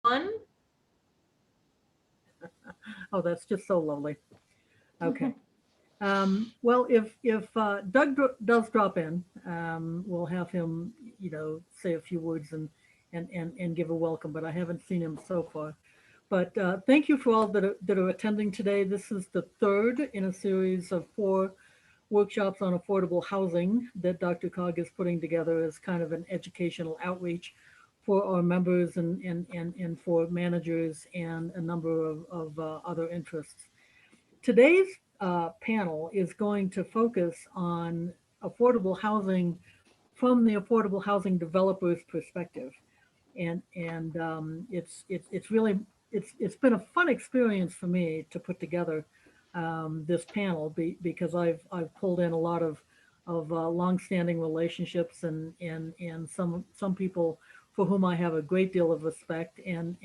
One. Oh, that's just so lovely. Okay. Well, if Doug does drop in, we'll have him, say a few words and give a welcome. But I haven't seen him so far. But thank you for all that are attending today. This is the third in a series of four workshops on affordable housing that DRCOG is putting together as kind of an educational outreach for our members and for managers and a number of other interests. Today's panel is going to focus on affordable housing from the affordable housing developer's perspective, and it's really it's been a fun experience for me to put together this panel because I've pulled in a lot of longstanding relationships and some people for whom I have a great deal of respect and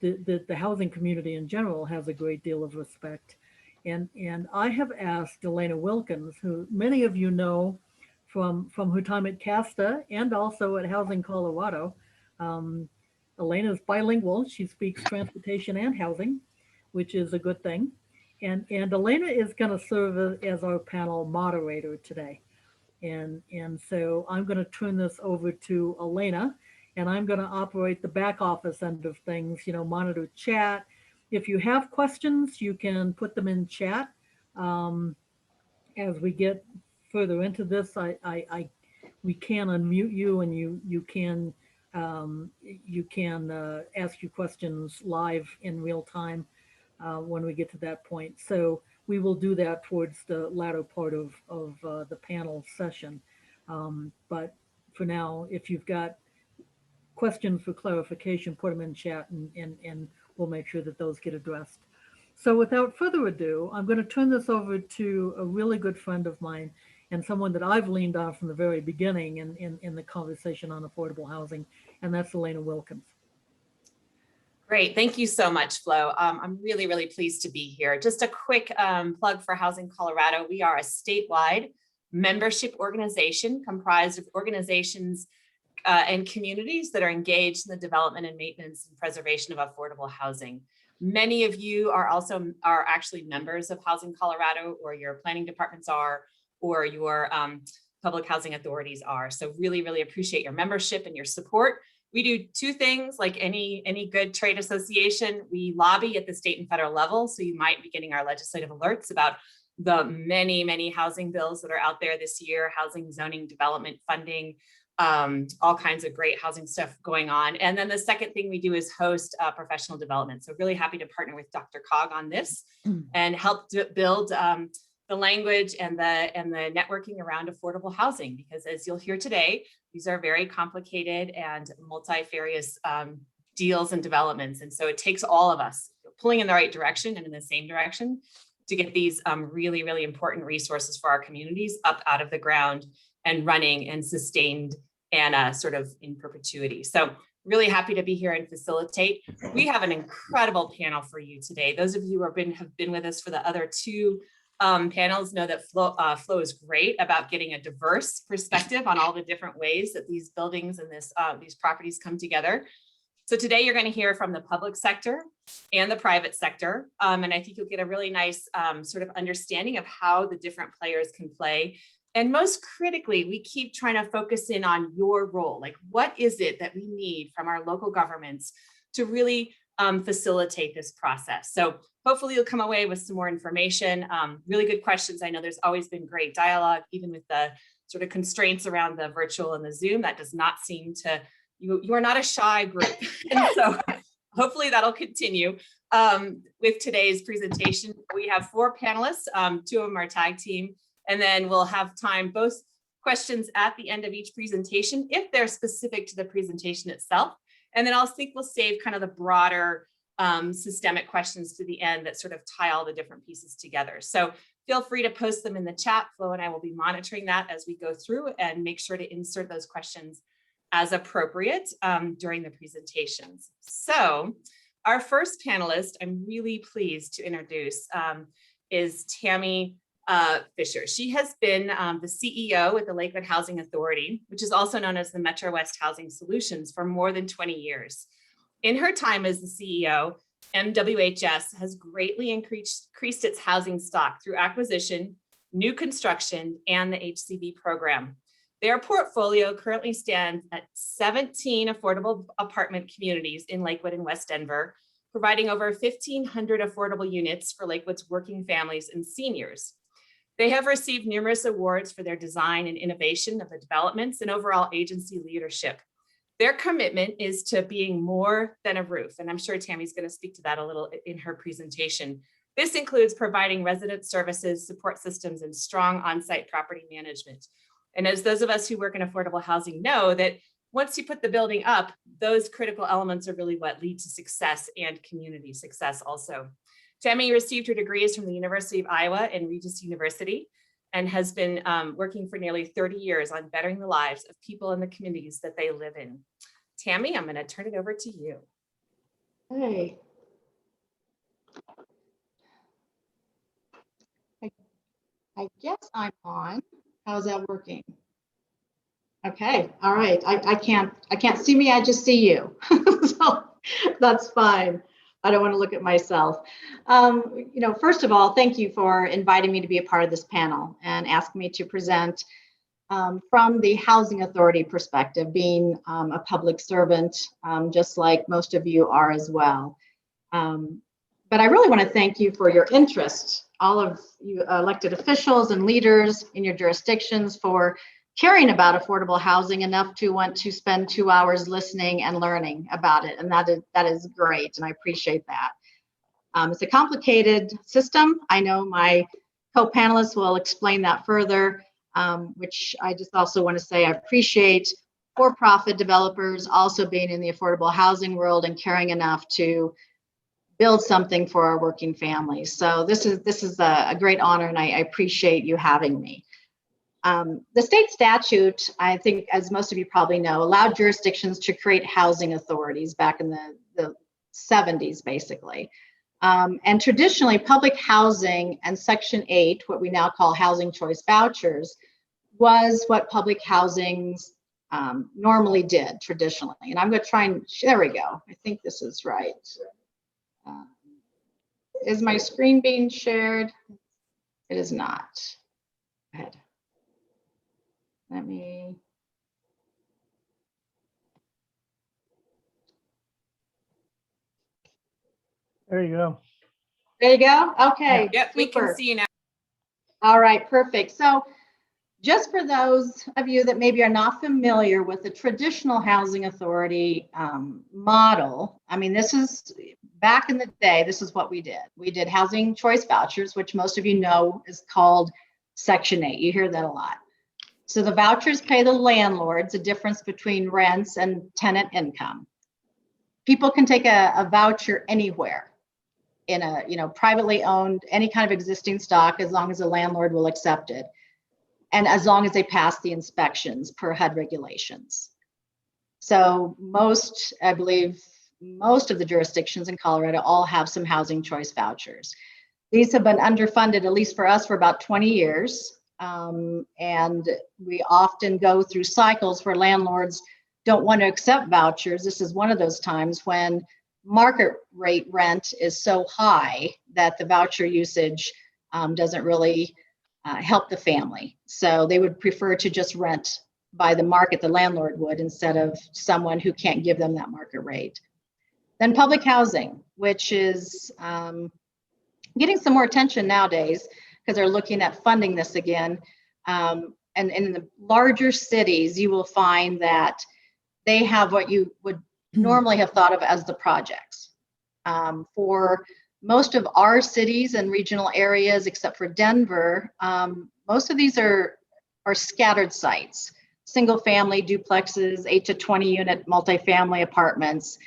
the housing community in general has a great deal of respect. And I have asked Elena Wilkins, who many of you know from her time at CASTA and also at Housing Colorado. Um, Elena is bilingual. She speaks transportation and housing, which is a good thing. And Elena is going to serve as our panel moderator today. And so I'm going to turn this over to Elena, and I'm going to operate the back office end of things, monitor chat. If you have questions, you can put them in chat. Um, as we get further into this, we can unmute you, and you can ask your questions live in real time when we get to that point. So we will do that towards the latter part of the panel session. But for now, if you've got questions for clarification, put them in chat and we'll make sure that those get addressed. So without further ado, I'm going to turn this over to a really good friend of mine and someone that I've leaned on from the very beginning in the conversation on affordable housing, and that's Elena Wilkins. Great. Thank you so much, Flo. I'm really, really pleased to be here. Just a quick plug for Housing Colorado. We are a statewide membership organization comprised of organizations and communities that are engaged in the development and maintenance and preservation of affordable housing. Many of you are actually members of Housing Colorado, or your planning departments are, or your public housing authorities are. So really, really appreciate your membership and your support. We do two things like any good trade association. We lobby at the state and federal level. So you might be getting our legislative alerts about the many, many housing bills that are out there this year, housing, zoning, development, funding, all kinds of great housing stuff going on. And then the second thing we do is host professional development. So really happy to partner with DRCOG on this and help build the language and the networking around affordable housing, because as you'll hear today, these are very complicated and multifarious deals and developments. And so it takes all of us pulling in the right direction and in the same direction to get these really, really important resources for our communities up out of the ground and running and sustained and sort of in perpetuity. So really happy to be here and facilitate. We have an incredible panel for you today. Those of you who have been with us for the other two panels know that Flo is great about getting a diverse perspective on all the different ways that these buildings and these properties come together. So today you're going to hear from the public sector and the private sector. And I think you'll get a really nice sort of understanding of how the different players can play. And most critically, we keep trying to focus in on your role. Like, what is it that we need from our local governments to really facilitate this process? So hopefully you'll come away with some more information, really good questions. I know there's always been great dialogue, even with the sort of constraints around the virtual and the Zoom. That does not seem to, you are not a shy group. And so hopefully that'll continue. With today's presentation, we have four panelists, two of them are tag team, and then we'll have time, both questions at the end of each presentation, if they're specific to the presentation itself. And then I'll think we'll save kind of the broader systemic questions to the end that sort of tie all the different pieces together. So feel free to post them in the chat. Flo and I will be monitoring that as we go through and make sure to insert those questions as appropriate during the presentations. So our first panelist, I'm really pleased to introduce, is Tammy Fisher. She has been the CEO at the Lakewood Housing Authority, which is also known as the Metro West Housing Solutions, for more than 20 years. In her time as the CEO, MWHS has greatly increased its housing stock through acquisition, new construction, and the HCB program. Their portfolio currently stands at 17 affordable apartment communities in Lakewood and West Denver, providing over 1,500 affordable units for Lakewood's working families and seniors. They have received numerous awards for their design and innovation of the developments and overall agency leadership. Their commitment is to being more than a roof, and I'm sure Tammy's going to speak to that a little in her presentation. This includes providing resident services, support systems, and strong on-site property management. And as those of us who work in affordable housing know, that once you put the building up, those critical elements are really what lead to success and community success also. Tammy received her degrees from the University of Iowa and Regis University, and has been working for nearly 30 years on bettering the lives of people in the communities that they live in. Tammy, I'm going to turn it over to you. Hey. I guess I'm on. How's that working? Okay, all right. I can't see me, I just see you. So that's fine. I don't want to look at myself. First of all, thank you for inviting me to be a part of this panel and asking me to present from the Housing Authority perspective, being a public servant, just like most of you are as well. But I really want to thank you for your interest, all of you elected officials and leaders in your jurisdictions, for caring about affordable housing enough to want to spend 2 hours listening and learning about it. And that is great, and I appreciate that. It's a complicated system. I know my co-panelists will explain that further, which I just also want to say I appreciate for-profit developers also being in the affordable housing world and caring enough to build something for our working families. So this is a great honor, and I appreciate you having me. The state statute, I think, as most of you probably know, allowed jurisdictions to create housing authorities back in the 70s, basically. And traditionally, public housing and Section 8, what we now call housing choice vouchers, was what public housing normally did traditionally. And I'm going to try and, there we go. I think this is right. Is my screen being shared? It is not. Go ahead. Let me. There you go. There you go. Okay. Yep, we can super. see you now. All right, perfect. So just for those of you that maybe are not familiar with the traditional housing authority model, I mean, this is back in the day, this is what we did. We did housing choice vouchers, which most of you know is called Section 8. You hear that a lot. So the vouchers pay the landlords the difference between rents and tenant income. People can take a voucher anywhere in a privately owned, any kind of existing stock, as long as the landlord will accept it, and as long as they pass the inspections per HUD regulations. So I believe most of the jurisdictions in Colorado all have some housing choice vouchers. These have been underfunded, at least for us, for about 20 years. And we often go through cycles where landlords don't want to accept vouchers. This is one of those times when market rate rent is so high that the voucher usage doesn't really help the family. So they would prefer to just rent by the market, the landlord would, instead of someone who can't give them that market rate. Then public housing, which is getting some more attention nowadays because they're looking at funding this again. And in the larger cities, you will find that they have what you would normally have thought of as the projects. For most of our cities and regional areas, except for Denver, most of these are scattered sites, single family duplexes, 8 to 20 unit multifamily apartments,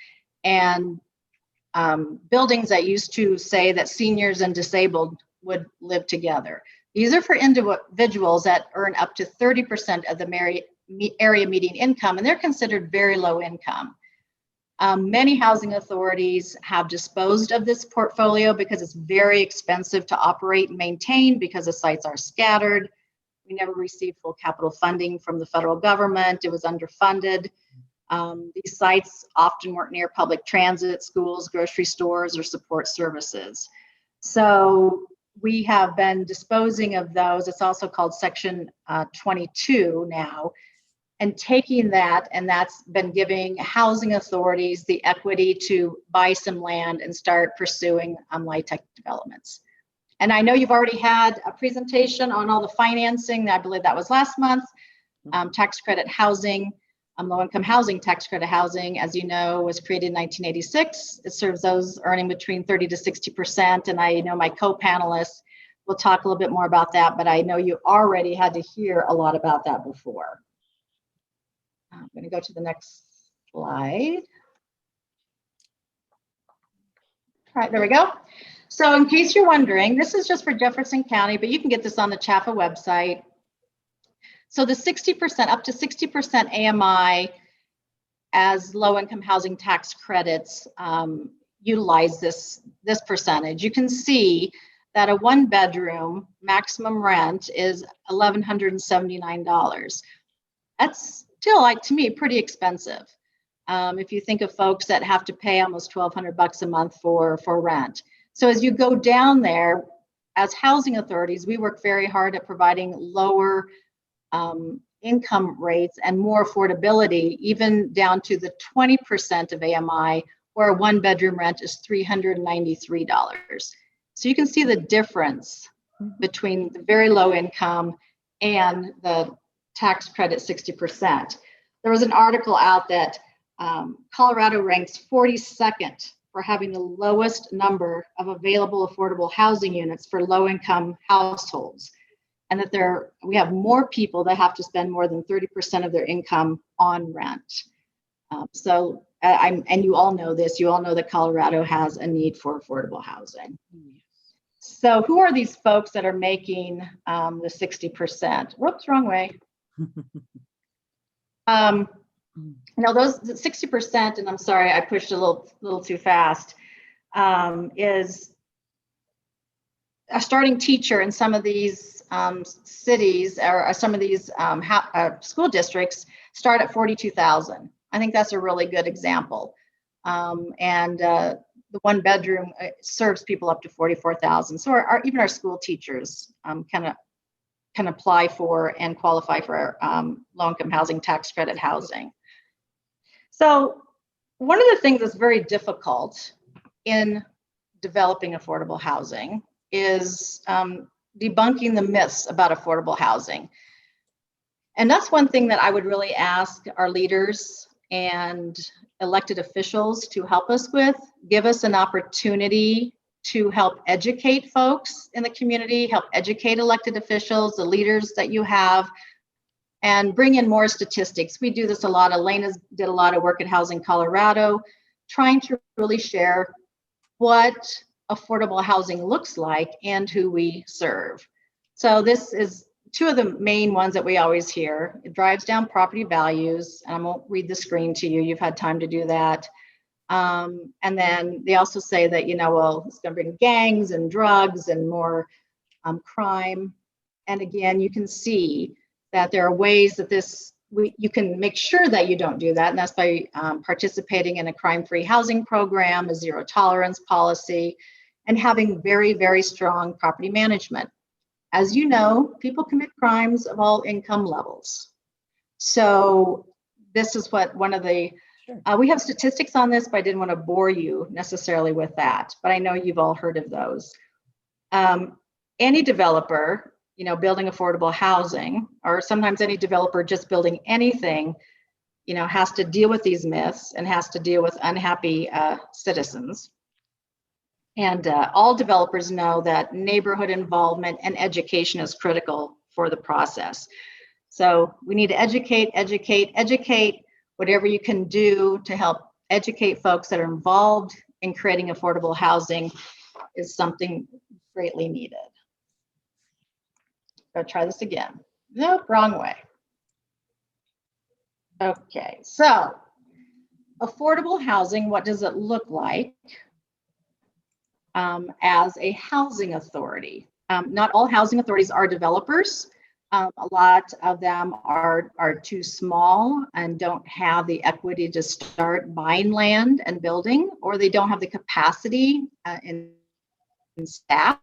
and buildings that used to say that seniors and disabled would live together. These are for individuals that earn up to 30% of the area median income, and they're considered very low income. Many housing authorities have disposed of this portfolio because it's very expensive to operate and maintain because the sites are scattered. We never received full capital funding from the federal government. It was underfunded. These sites often weren't near public transit, schools, grocery stores, or support services. So we have been disposing of those. It's also called Section 22 now, and taking that, and that's been giving housing authorities the equity to buy some land and start pursuing light tech developments. And I know you've already had a presentation on all the financing. I believe that was last month. Tax credit housing, low-income housing tax credit housing, as you know, was created in 1986. It serves those earning between 30 to 60%. And I know my co-panelists will talk a little bit more about that, but I know you already had to hear a lot about that before. I'm going to go to the next slide. All right, there we go. So in case you're wondering, this is just for Jefferson County, but you can get this on the CHAFA website. So the 60%, up to 60% AMI as low-income housing tax credits utilize this percentage. You can see that a one-bedroom maximum rent is $1,179. That's still, like, to me, pretty expensive. If you think of folks that have to pay almost $1,200 a month for rent. So as you go down there, as housing authorities, we work very hard at providing lower income rates and more affordability, even down to the 20% of AMI, where a one-bedroom rent is $393. So you can see the difference between the very low income and the tax credit 60%. There was an article out that Colorado ranks 42nd for having the lowest number of available affordable housing units for low-income households, and that we have more people that have to spend more than 30% of their income on rent. And you all know this, you all know that Colorado has a need for affordable housing. So who are these folks that are making the 60%? Whoops, wrong way. No, those 60%, and I'm sorry, I pushed a little too fast, is a starting teacher in some of these cities or some of these school districts start at $42,000. I think that's a really good example. The one bedroom serves people up to $44,000. So even our school teachers can apply for and qualify for low-income housing tax credit housing. So one of the things that's very difficult in developing affordable housing is debunking the myths about affordable housing. And that's one thing that I would really ask our leaders and elected officials to help us with. Give us an opportunity to help educate folks in the community, help educate elected officials, the leaders that you have, and bring in more statistics. We do this a lot. Elena did a lot of work at Housing Colorado, trying to really share what affordable housing looks like and who we serve. So this is two of the main ones that we always hear. It drives down property values, and I won't read the screen to you. You've had time to do that. And then they also say that, well, it's going to bring gangs and drugs and more crime. And again, you can see that there are ways that you can make sure that you don't do that. And that's by participating in a crime-free housing program, a zero tolerance policy, and having very, very strong property management. As you know, people commit crimes of all income levels. So this is what one of the, we have statistics on this, but I didn't want to bore you necessarily with that, but I know you've all heard of those. Any developer, building affordable housing, or sometimes any developer just building anything, has to deal with these myths and has to deal with unhappy citizens. And all developers know that neighborhood involvement and education is critical for the process. So we need to educate, whatever you can do to help educate folks that are involved in creating affordable housing is something greatly needed. Go try this again. Nope, wrong way. Okay, so affordable housing, what does it look like as a housing authority? Not all housing authorities are developers. A lot of them are too small and don't have the equity to start buying land and building, or they don't have the capacity in staff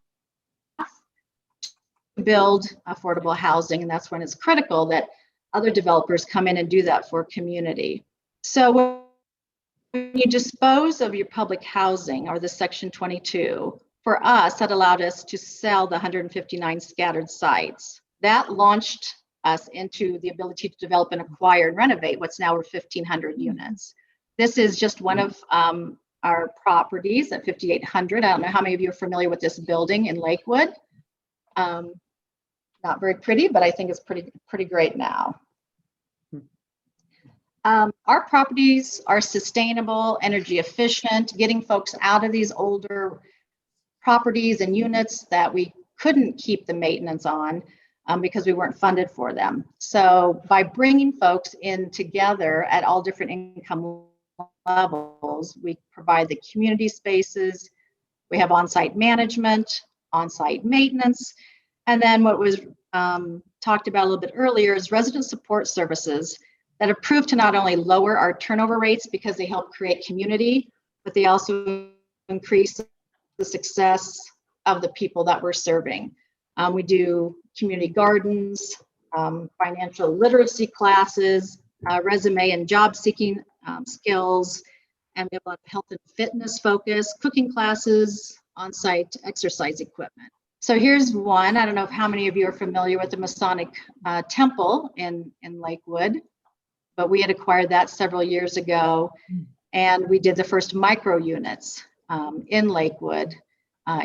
to build affordable housing. And that's when it's critical that other developers come in and do that for community. So when you dispose of your public housing, or the Section 22, for us, that allowed us to sell the 159 scattered sites. That launched us into the ability to develop and acquire and renovate what's now over 1,500 units. This is just one of our properties at 5,800. I don't know how many of you are familiar with this building in Lakewood. Not very pretty, but I think it's pretty great now. Our properties are sustainable, energy efficient, getting folks out of these older properties and units that we couldn't keep the maintenance on because we weren't funded for them. So by bringing folks in together at all different income levels, we provide the community spaces, we have on-site management, on-site maintenance, and then what was talked about a little bit earlier is resident support services that have proved to not only lower our turnover rates because they help create community, but they also increase the success of the people that we're serving. We do community gardens, financial literacy classes, resume and job seeking skills, and we have a lot of health and fitness focus, cooking classes, on-site exercise equipment. So here's one. I don't know if how many of you are familiar with the Masonic Temple in Lakewood, but we had acquired that several years ago, and we did the first micro units in Lakewood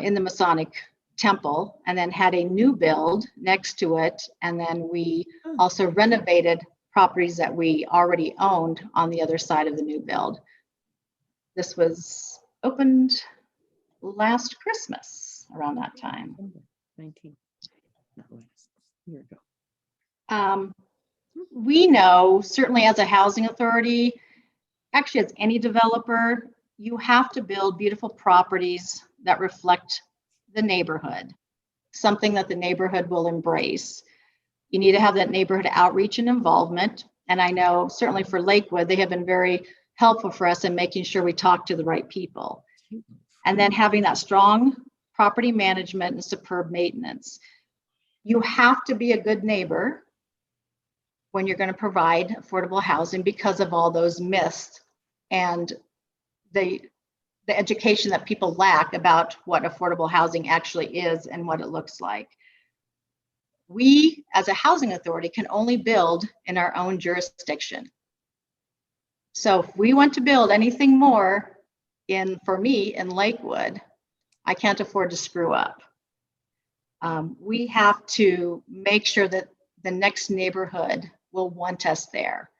in the Masonic Temple, and then had a new build next to it, and then we also renovated properties that we already owned on the other side of the new build. This was opened last Christmas around that time. 19, not last year ago. We know, certainly as a housing authority, actually as any developer, you have to build beautiful properties that reflect the neighborhood, something that the neighborhood will embrace. You need to have that neighborhood outreach and involvement. And I know certainly for Lakewood, they have been very helpful for us in making sure we talk to the right people. And then having that strong property management and superb maintenance. You have to be a good neighbor when you're going to provide affordable housing because of all those myths and the education that people lack about what affordable housing actually is and what it looks like. We, as a housing authority, can only build in our own jurisdiction. So if we want to build anything more for me in Lakewood, I can't afford to screw up. We have to make sure that the next neighborhood will want us there.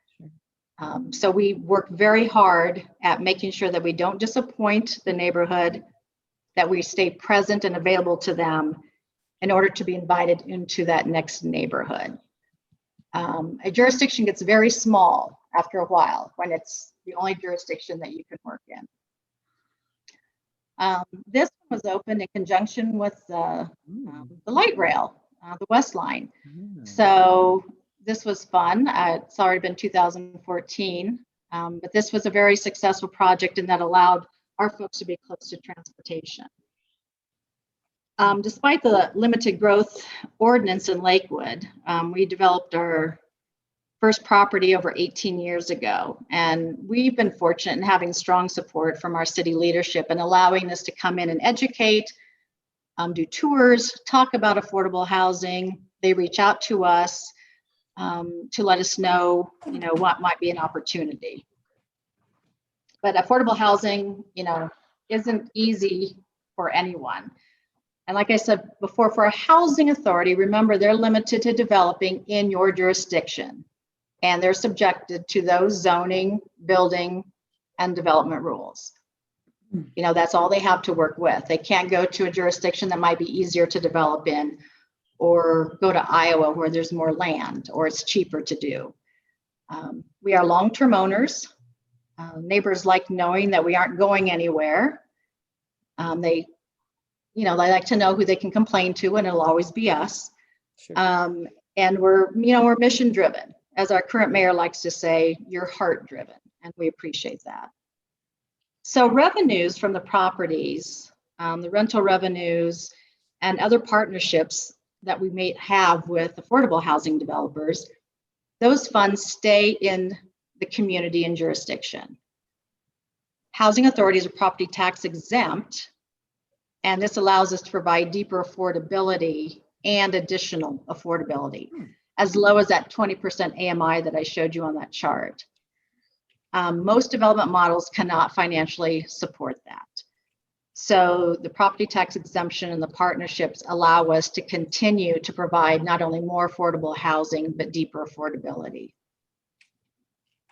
So we work very hard at making sure that we don't disappoint the neighborhood, that we stay present and available to them in order to be invited into that next neighborhood. A jurisdiction gets very small after a while when it's the only jurisdiction that you can work in. This was opened in conjunction with the light rail, the West Line. So this was fun. It's already been 2014, but this was a very successful project, and that allowed our folks to be close to transportation. Despite the limited growth ordinance in Lakewood, we developed our first property over 18 years ago, and we've been fortunate in having strong support from our city leadership and allowing us to come in and educate, do tours, talk about affordable housing. They reach out to us to let us know, what might be an opportunity. But affordable housing, isn't easy for anyone. And like I said before, for a housing authority, remember they're limited to developing in your jurisdiction, and they're subjected to those zoning, building, and development rules. That's all they have to work with. They can't go to a jurisdiction that might be easier to develop in, or go to Iowa where there's more land or it's cheaper to do. We are long-term owners. Neighbors like knowing that we aren't going anywhere. They like to know who they can complain to, and it'll always be us. Sure. And we're mission driven. As our current mayor likes to say, you're heart driven, and we appreciate that. So revenues from the properties, the rental revenues, and other partnerships that we may have with affordable housing developers, those funds stay in the community and jurisdiction. Housing authorities are property tax exempt, and this allows us to provide deeper affordability and additional affordability, as low as that 20% AMI that I showed you on that chart. Most development models cannot financially support that. So the property tax exemption and the partnerships allow us to continue to provide not only more affordable housing, but deeper affordability.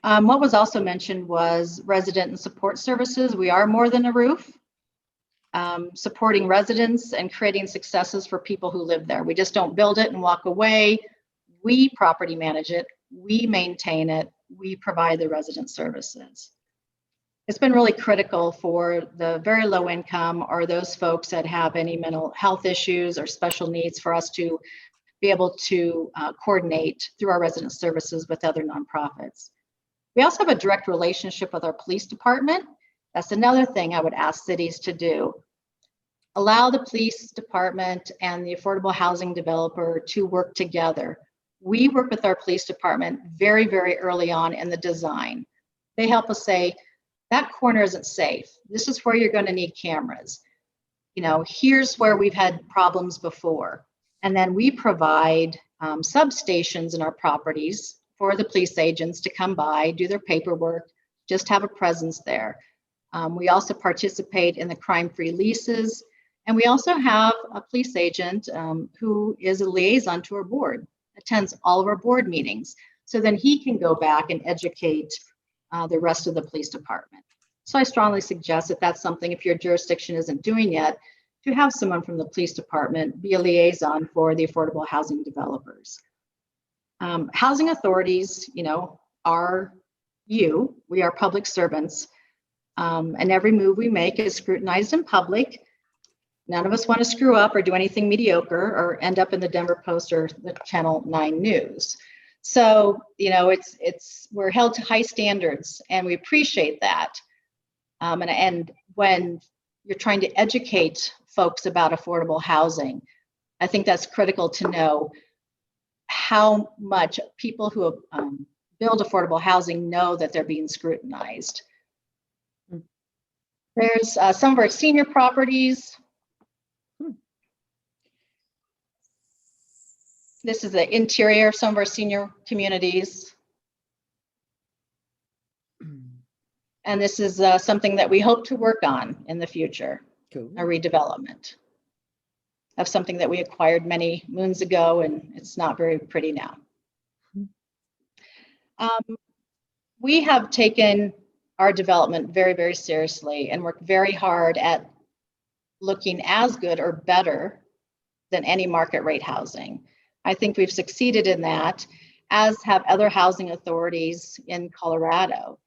What was also mentioned was resident and support services. We are more than a roof. Supporting residents and creating successes for people who live there. We just don't build it and walk away. We property manage it, we maintain it, we provide the resident services. It's been really critical for the very low income or those folks that have any mental health issues or special needs for us to be able to coordinate through our resident services with other nonprofits. We also have a direct relationship with our police department. That's another thing I would ask cities to do. Allow the police department and the affordable housing developer to work together. We work with our police department very, very early on in the design. They help us say, that corner isn't safe. This is where you're going to need cameras. Here's where we've had problems before. And then we provide substations in our properties for the police agents to come by, do their paperwork, just have a presence there. We also participate in the crime-free leases. And we also have a police agent who is a liaison to our board, attends all of our board meetings. So then he can go back and educate the rest of the police department. So I strongly suggest that that's something, if your jurisdiction isn't doing yet, to have someone from the police department be a liaison for the affordable housing developers. Housing authorities, we are public servants, and every move we make is scrutinized in public. None of us want to screw up or do anything mediocre or end up in the Denver Post or the Channel 9 News. So, we're held to high standards, and we appreciate that. And when you're trying to educate folks about affordable housing, I think that's critical to know how much people who build affordable housing know that they're being scrutinized. There's some of our senior properties. This is the interior of some of our senior communities. And this is something that we hope to work on in the future, cool. A redevelopment of something that we acquired many moons ago, and it's not very pretty now. We have taken our development very, very seriously and worked very hard at looking as good or better than any market rate housing. I think we've succeeded in that, as have other housing authorities in Colorado.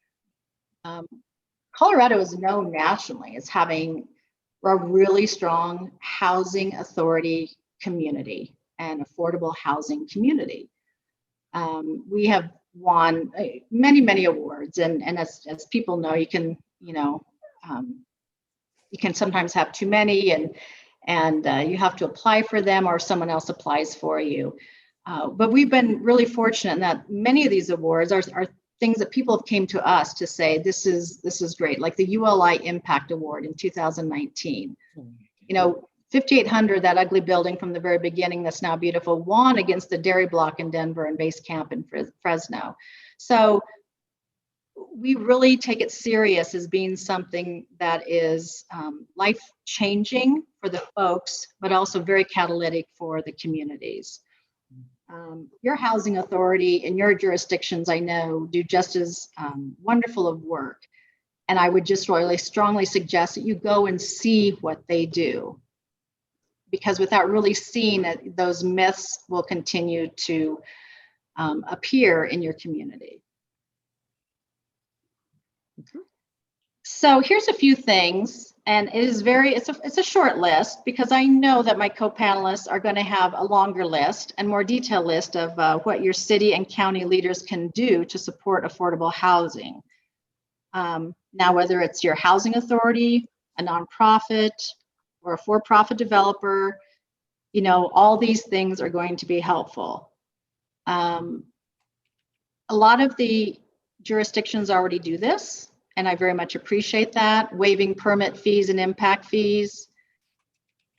Colorado is known nationally as having a really strong housing authority community and affordable housing community. We have won many, many awards, and as people know, you can sometimes have too many, and you have to apply for them or someone else applies for you. But we've been really fortunate in that many of these awards are things that people have came to us to say, this is great, like the ULI Impact Award in 2019. 5800, that ugly building from the very beginning that's now beautiful, won against the Dairy Block in Denver and Base Camp in Fresno. So we really take it serious as being something that is life-changing for the folks, but also very catalytic for the communities. Your housing authority in your jurisdictions, I know, do just as wonderful of work. And I would just really strongly suggest that you go and see what they do. Because without really seeing it, those myths will continue to appear in your community. So here's a few things And it is it's a short list because I know that my co-panelists are going to have a longer list and more detailed list of what your city and county leaders can do to support affordable housing. Now, whether it's your housing authority, a nonprofit, or a for-profit developer, you know, all these things are going to be helpful. A lot of the jurisdictions already do this, and I very much appreciate that, waiving permit fees and impact fees.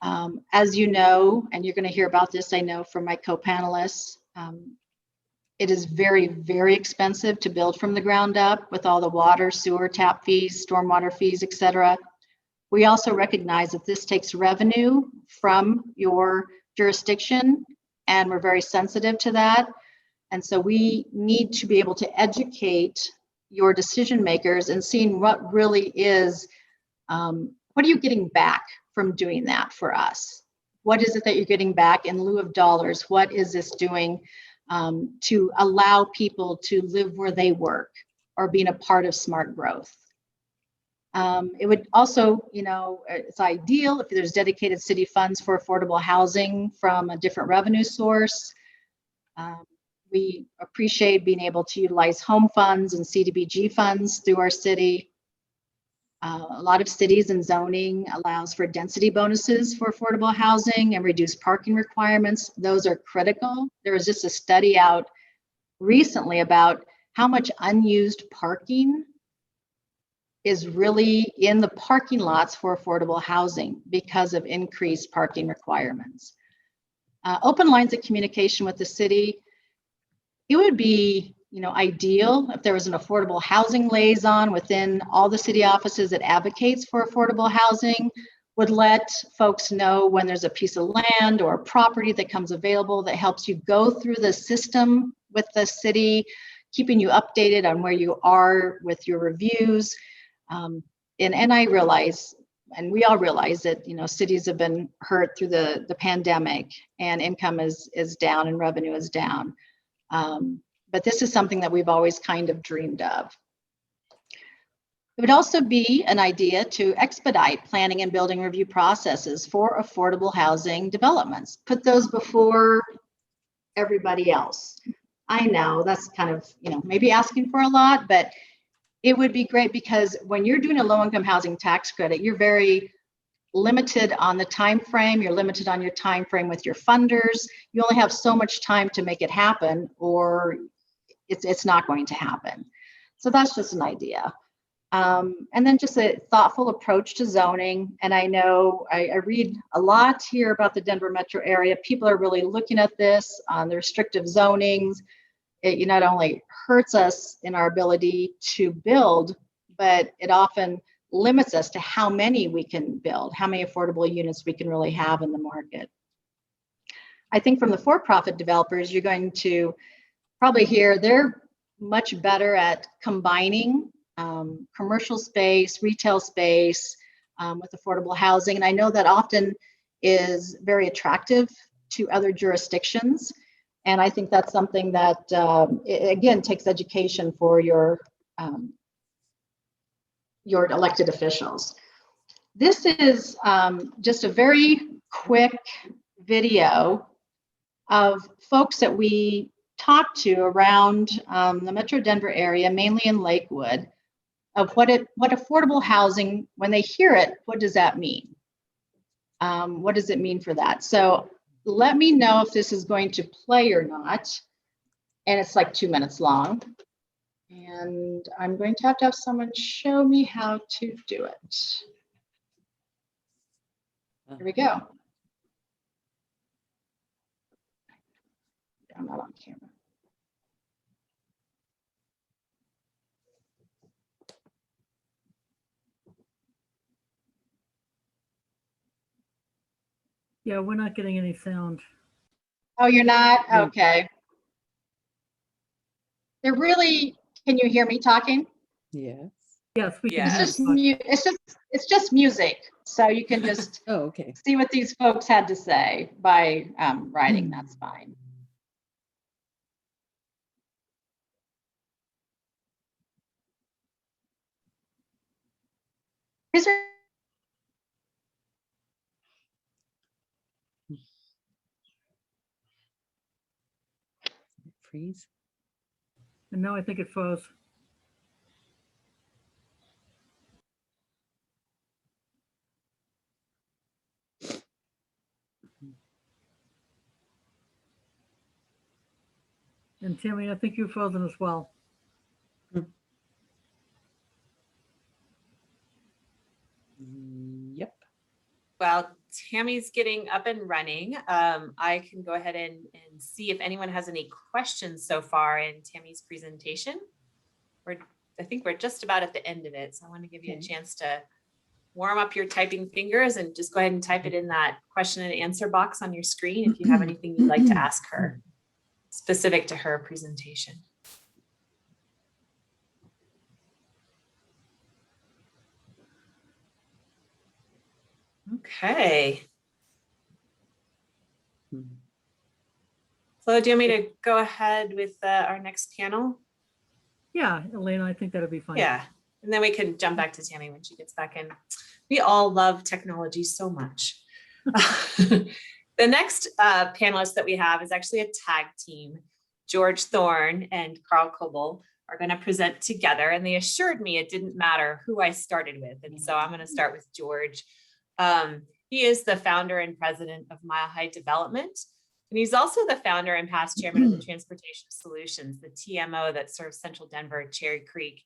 As you know, and you're going to hear about this, I know from my co-panelists, it is very, very expensive to build from the ground up with all the water, sewer, tap fees, stormwater fees, et cetera. We also recognize that this takes revenue from your jurisdiction, and we're very sensitive to that. And so we need to be able to educate your decision makers and seeing what really is, what are you getting back from doing that for us? What is it that you're getting back in lieu of dollars? What is this doing to allow people to live where they work or being a part of smart growth? It would also, you know, it's ideal if there's dedicated city funds for affordable housing from a different revenue source. We appreciate being able to utilize home funds and CDBG funds through our city. A lot of cities and zoning allows for density bonuses for affordable housing and reduced parking requirements. Those are critical. There was just a study out recently about how much unused parking is really in the parking lots for affordable housing because of increased parking requirements. Open lines of communication with the city. It would be, you know, ideal if there was an affordable housing liaison within all the city offices that advocates for affordable housing, would let folks know when there's a piece of land or a property that comes available that helps you go through the system with the city, keeping you updated on where you are with your reviews. And I realize, and we all realize that, you know, cities have been hurt through the pandemic, and income is down and revenue is down. But this is something that we've always kind of dreamed of. It would also be an idea to expedite planning and building review processes for affordable housing developments. Put those before everybody else. I know that's kind of, you know, maybe asking for a lot, but it would be great because when you're doing a low-income housing tax credit, you're very limited on the time frame. You're limited on your time frame with your funders. You only have so much time to make it happen, or it's not going to happen. So that's just an idea. And then just a thoughtful approach to zoning. And I know I read a lot here about the Denver metro area. People are really looking at this on the restrictive zonings. It not only hurts us in our ability to build, but it often limits us to how many we can build, how many affordable units we can really have in the market. I think from the for-profit developers, you're going to probably hear they're much better at combining commercial space, retail space with affordable housing. And I know that often is very attractive to other jurisdictions. And I think that's something that, again, takes education for your elected officials. This is just a very quick video of folks that we talked to around the Metro Denver area, mainly in Lakewood, of what affordable housing, when they hear it, what does that mean? What does it mean for that? So let me know if this is going to play or not. And it's like 2 minutes long. And I'm going to have someone show me how to do it. Here we go. I'm not on camera. Yeah, we're not getting any sound. Oh, you're not? Okay. They're really, can you hear me talking? Yes. Yes, we can Yeah. hear It's you. it's just music. So you can just Oh, okay. see what these folks had to say by writing. That's fine. Is there freeze? And now I think it froze. And Tammy, I think you're frozen as well. Yep. While Tammy's getting up and running, I can go ahead and see if anyone has any questions so far in Tammy's presentation. I think we're just about at the end of it, so I want to give you a chance to warm up your typing fingers and just go ahead and type it in that question and answer box on your screen if you have anything you'd like to ask her specific to her presentation. Okay. So do you want me to go ahead with our next panel? Yeah, Elena, I think that'd be fine. Yeah, and then we can jump back to Tammy when she gets back in. We all love technology so much. The next panelist that we have is actually a tag team. George Thorne and Carl Koble are going to present together, and they assured me it didn't matter who I started with. And so I'm going to start with George. He is the founder and president of Mile High Development. And he's also the founder and past chairman of the Transportation Solutions, the TMO that serves Central Denver, Cherry Creek,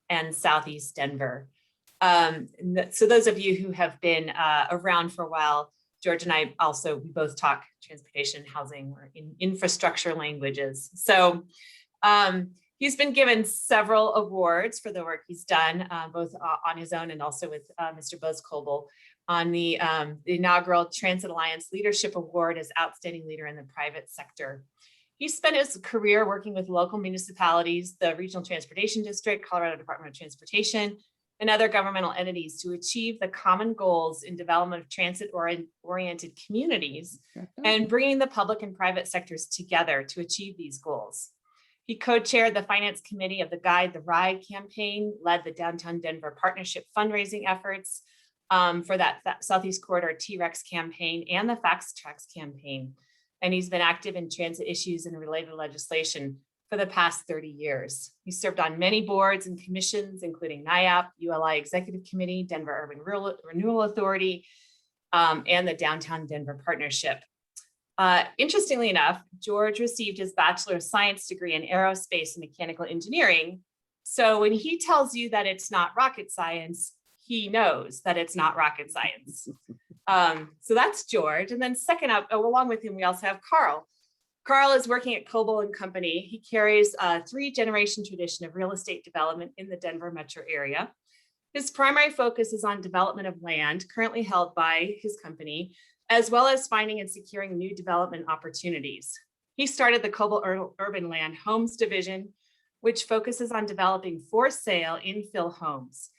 and Southeast Denver. So those of you who have been around for a while, George and I also, we both talk transportation, housing, or in infrastructure languages. So he's been given several awards for the work he's done, both on his own and also with Mr. Buzz Koble, on the inaugural Transit Alliance Leadership Award as Outstanding Leader in the Private Sector. He spent his career working with local municipalities, the Regional Transportation District, Colorado Department of Transportation, and other governmental entities to achieve the common goals in development of transit-oriented communities and bringing the public and private sectors together to achieve these goals. He co-chaired the finance committee of the Guide the Ride campaign, led the Downtown Denver Partnership fundraising efforts for that Southeast Corridor T-Rex campaign and the Fast Tracks campaign. And he's been active in transit issues and related legislation for the past 30 years. He served on many boards and commissions, including NIAP, ULI Executive Committee, Denver Urban Renewal Authority, and the Downtown Denver Partnership. Interestingly enough, George received his Bachelor of Science degree in Aerospace and Mechanical Engineering. So when he tells you that it's not rocket science, he knows that it's not rocket science. So that's George. And then second up, along with him, we also have Carl. Carl is working at Koble and Company. He carries a 3-generation tradition of real estate development in the Denver metro area. His primary focus is on development of land currently held by his company, as well as finding and securing new development opportunities. He started the Koble Urban Land Homes Division, which focuses on developing for sale infill homes.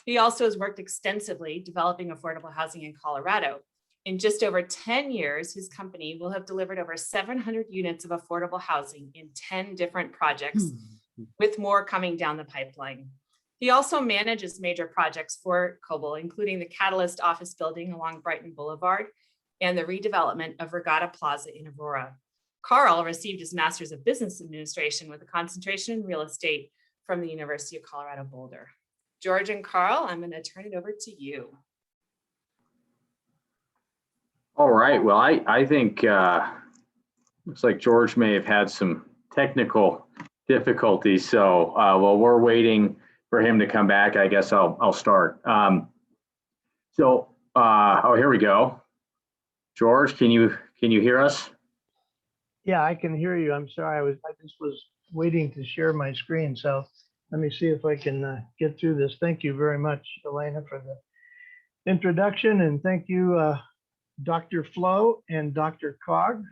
He also has worked extensively developing affordable housing in Colorado. In just over 10 years, his company will have delivered over 700 units of affordable housing in 10 different projects, with more coming down the pipeline. He also manages major projects for Koble, including the Catalyst office building along Brighton Boulevard and the redevelopment of Regatta Plaza in Aurora. Carl received his Master's of Business Administration with a concentration in real estate from the University of Colorado Boulder. George and Carl, I'm going to turn it over to you. All right. Well, I think looks like George may have had some technical difficulties. So while we're waiting for him to come back, I guess I'll start. Oh, here we go. George, can you hear us? Yeah, I can hear you. I'm sorry. I just was waiting to share my screen. So let me see if I can get through this. Thank you very much, Elena, for the introduction. And thank you, Dr. Flo and Dr. Cog.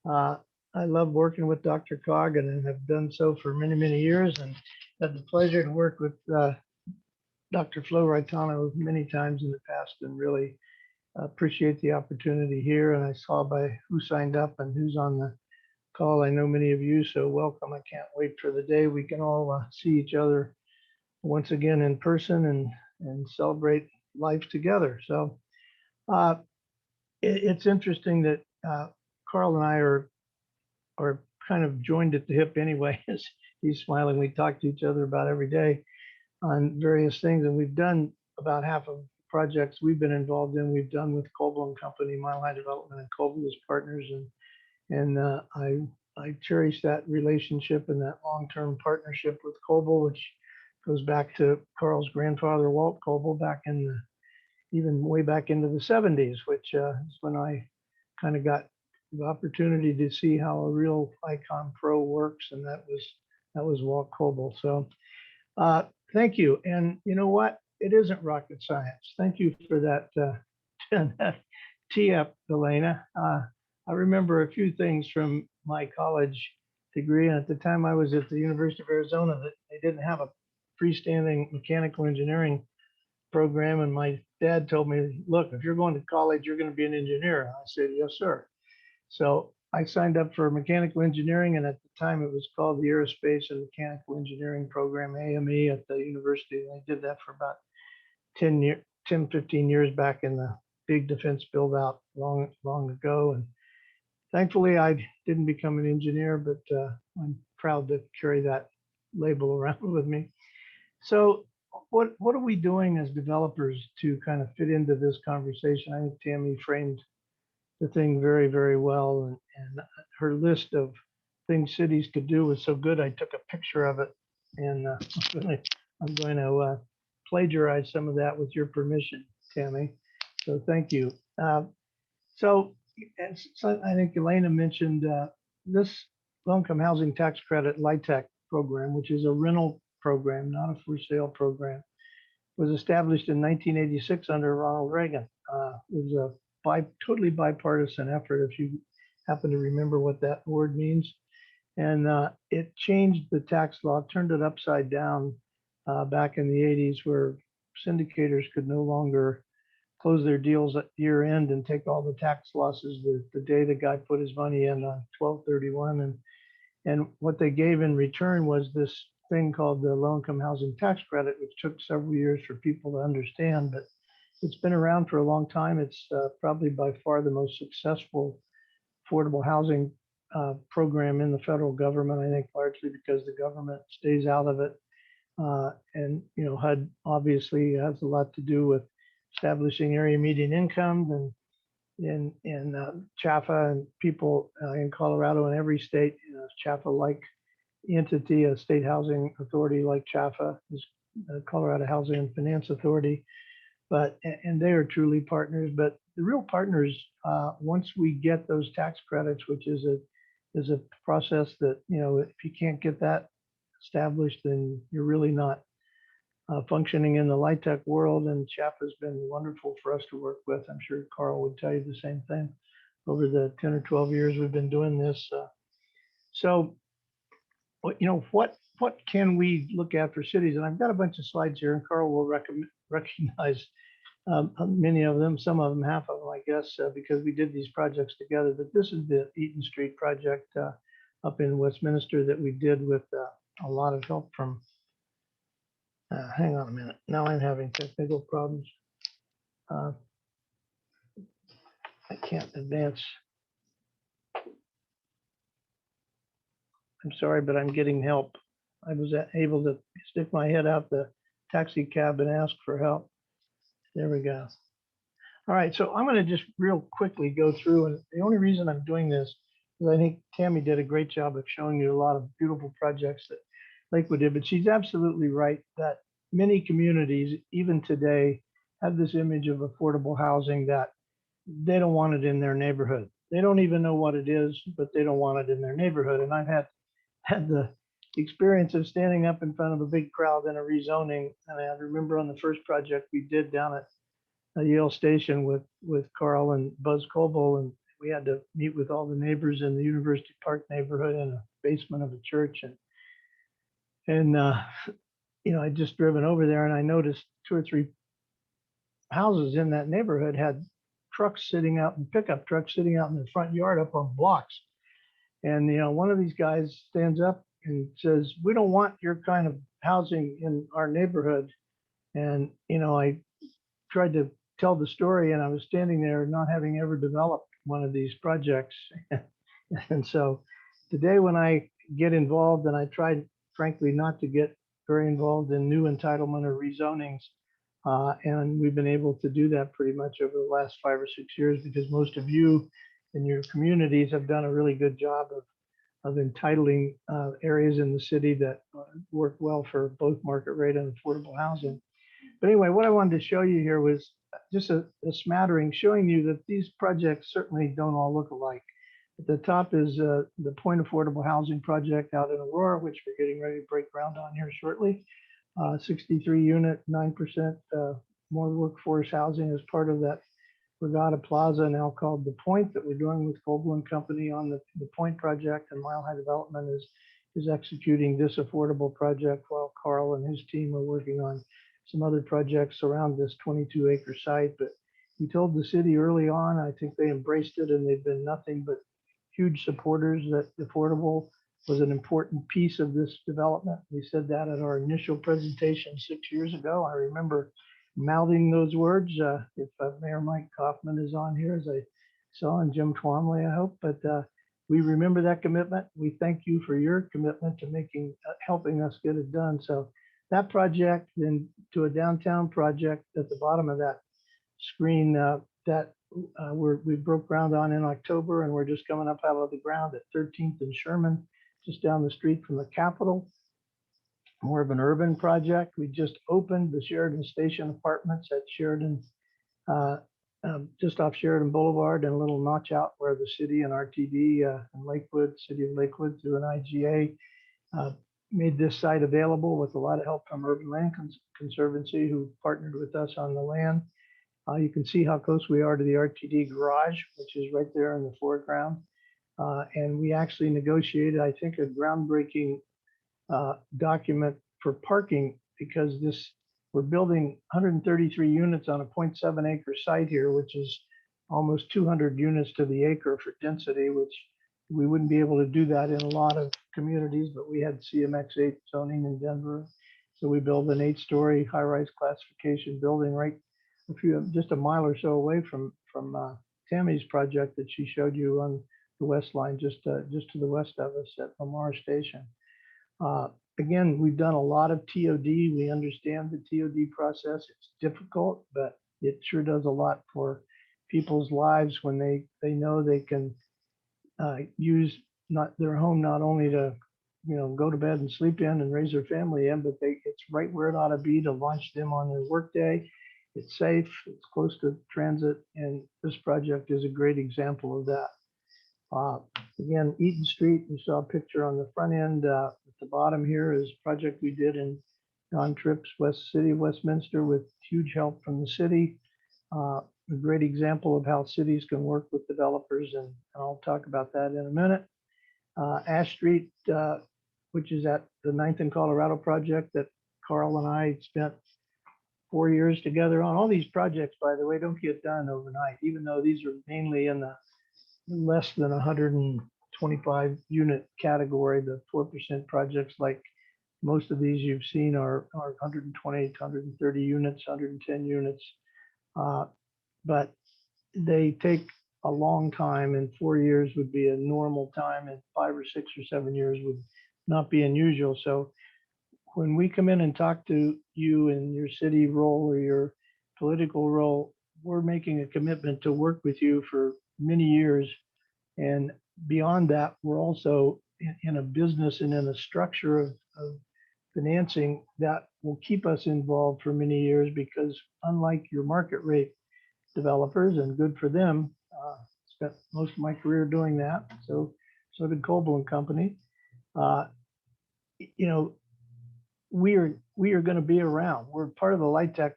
I love working with Dr. Cog and have done so for many, many years, and had the pleasure to work with Dr. Flo Raitano many times in the past, and really appreciate the opportunity here. And I saw by who signed up and who's on the call. I know many of you, so welcome. I can't wait for the day we can all see each other once again in person and celebrate life together. So it's interesting that Carl and I are kind of joined at the hip anyway. As he's smiling, we talk to each other about every day on various things, and we've done about half of the projects we've been involved in. We've done with Koble and Company, Mile High Development, and Koble as partners, and I cherish that relationship and that long-term partnership with Koble, which goes back to Carl's grandfather, Walt Koble, back in even way back into the 70s, which is when I kind of got the opportunity to see how a real Icon Pro works, and that was Walt Koble. So thank you. And you know what? It isn't rocket science. Thank you for that tee up, Elena. I remember a few things from my college degree, and at the time I was at the University of Arizona, that they didn't have a freestanding mechanical engineering program. And my dad told me, look, if you're going to college, you're going to be an engineer. I said, yes, sir. So I signed up for mechanical engineering, and at the time it was called the Aerospace and Mechanical Engineering Program, AME, at the university. And I did that for about 10, 15 years back in the big defense build out long ago. And thankfully I didn't become an engineer, but I'm proud to carry that label around with me. So what are we doing as developers to kind of fit into this conversation? I think Tammy framed the thing very, very well, and her list of things cities could do was so good. I took a picture of it, and I'm going to plagiarize some of that with your permission, Tammy. So thank you. So I think Elena mentioned this low-income housing tax credit LIHTC program, which is a rental program, not a for sale program, was established in 1986 under Ronald Reagan. It was a totally bipartisan effort, if you happen to remember what that word means. And it changed the tax law, turned it upside down back in the 80s, where syndicators could no longer close their deals at year end and take all the tax losses the day the guy put his money in on 12/31. And what they gave in return was this thing called the low-income housing tax credit, which took several years for people to understand, but it's been around for a long time. It's probably by far the most successful affordable housing program in the federal government, I think largely because the government stays out of it. And, you know, HUD obviously has a lot to do with establishing area median income and CHAFA, and people in Colorado and every state, CHAFA-like entity, a state housing authority like CHAFA is Colorado Housing and Finance Authority. And they are truly partners. But the real partners, once we get those tax credits, which is a process that, you know, if you can't get that established, then you're really not functioning in the LIHTC world. And CHAP has been wonderful for us to work with. I'm sure Carl would tell you the same thing over the 10 or 12 years we've been doing this. So, you know, what can we look at for cities? And I've got a bunch of slides here, and Carl will recognize many of them, some of them, half of them, I guess, because we did these projects together. But this is the Eaton Street project up in Westminster that we did with a lot of help from, hang on a minute. Now I'm having technical problems. I can't advance. I'm sorry, but I'm getting help. I was able to stick my head out the taxi cab and ask for help. There we go. All right, so I'm going to just real quickly go through, and the only reason I'm doing this is I think Tammy did a great job of showing you a lot of beautiful projects that Lakewood did, but she's absolutely right that many communities, even today, have this image of affordable housing that they don't want it in their neighborhood. They don't even know what it is, but they don't want it in their neighborhood. And I've had the experience of standing up in front of a big crowd in a rezoning. And I remember on the first project we did down at Yale Station with Carl and Buzz Koble, and we had to meet with all the neighbors in the University Park neighborhood in a basement of a church. And you know, I'd just driven over there and I noticed 2 or 3 houses in that neighborhood had trucks sitting out, and pickup trucks sitting out in the front yard up on blocks. And, you know, one of these guys stands up and says, "We don't want your kind of housing in our neighborhood." And, you know, I tried to tell the story, and I was standing there not having ever developed one of these projects. And so today when I get involved, and I tried frankly not to get very involved in new entitlement or rezonings, and we've been able to do that pretty much over the last 5 or 6 years because most of you in your communities have done a really good job of entitling areas in the city that work well for both market rate and affordable housing. But anyway, what I wanted to show you here was just a smattering showing you that these projects certainly don't all look alike. At the top is the Point Affordable Housing Project out in Aurora, which we're getting ready to break ground on here shortly. 63 unit, 9% more workforce housing as part of that Regatta Plaza, now called The Point, that we're doing with Koble and Company on the Point project, and Mile High Development is executing this affordable project while Carl and his team are working on some other projects around this 22-acre site. But we told the city early on, I think they embraced it, and they've been nothing but huge supporters that affordable was an important piece of this development. We said that at our initial presentation 6 years ago. I remember mouthing those words. If Mayor Mike Kaufman is on here, as I saw, and Jim Twombly, I hope, but we remember that commitment. We thank you for your commitment to helping us get it done. So that project, then to a downtown project at the bottom of that screen we broke ground on in October, and we're just coming up out of the ground at 13th and Sherman, just down the street from the Capitol. More of an urban project. We just opened the Sheridan Station Apartments at Sheridan, just off Sheridan Boulevard, and a little notch out where the city and RTD and Lakewood, City of Lakewood, through an IGA, made this site available with a lot of help from Urban Land Conservancy, who partnered with us on the land. You can see how close we are to the RTD garage, which is right there in the foreground. And we actually negotiated, I think, a groundbreaking document for parking, because we're building 133 units on a 0.7 acre site here, which is almost 200 units to the acre for density, which we wouldn't be able to do that in a lot of communities, but we had CMX 8 zoning in Denver. So we built an 8-story high-rise classification building right just a mile or so away from Tammy's project that she showed you on the west line, just to the west of us at Lamar Station. Again, we've done a lot of TOD. We understand the TOD process. It's difficult, but it sure does a lot for people's lives when they know they can use their home not only to go to bed and sleep in and raise their family in, but it's right where it ought to be to launch them on their workday. It's safe, it's close to transit, and this project is a great example of that. Again, Eaton Street, you saw a picture on the front end. At the bottom here is a project we did in Don Tripp's West City of Westminster with huge help from the city. A great example of how cities can work with developers, and I'll talk about that in a minute. Ash Street, which is at the 9th and Colorado project that Carl and I spent 4 years together on. All these projects, by the way, don't get done overnight, even though these are mainly in the less than 125 unit category. The 4% projects, like most of these you've seen, are 120 to 130 units, 110 units. But they take a long time, and 4 years would be a normal time, and 5 or 6 or 7 years would not be unusual. So when we come in and talk to you in your city role or your political role, we're making a commitment to work with you for many years. And beyond that, we're also in a business and in a structure of financing that will keep us involved for many years, because unlike your market rate developers, and good for them, spent most of my career doing that. So did Koble and Company. We are going to be around. We're part of the LIHTC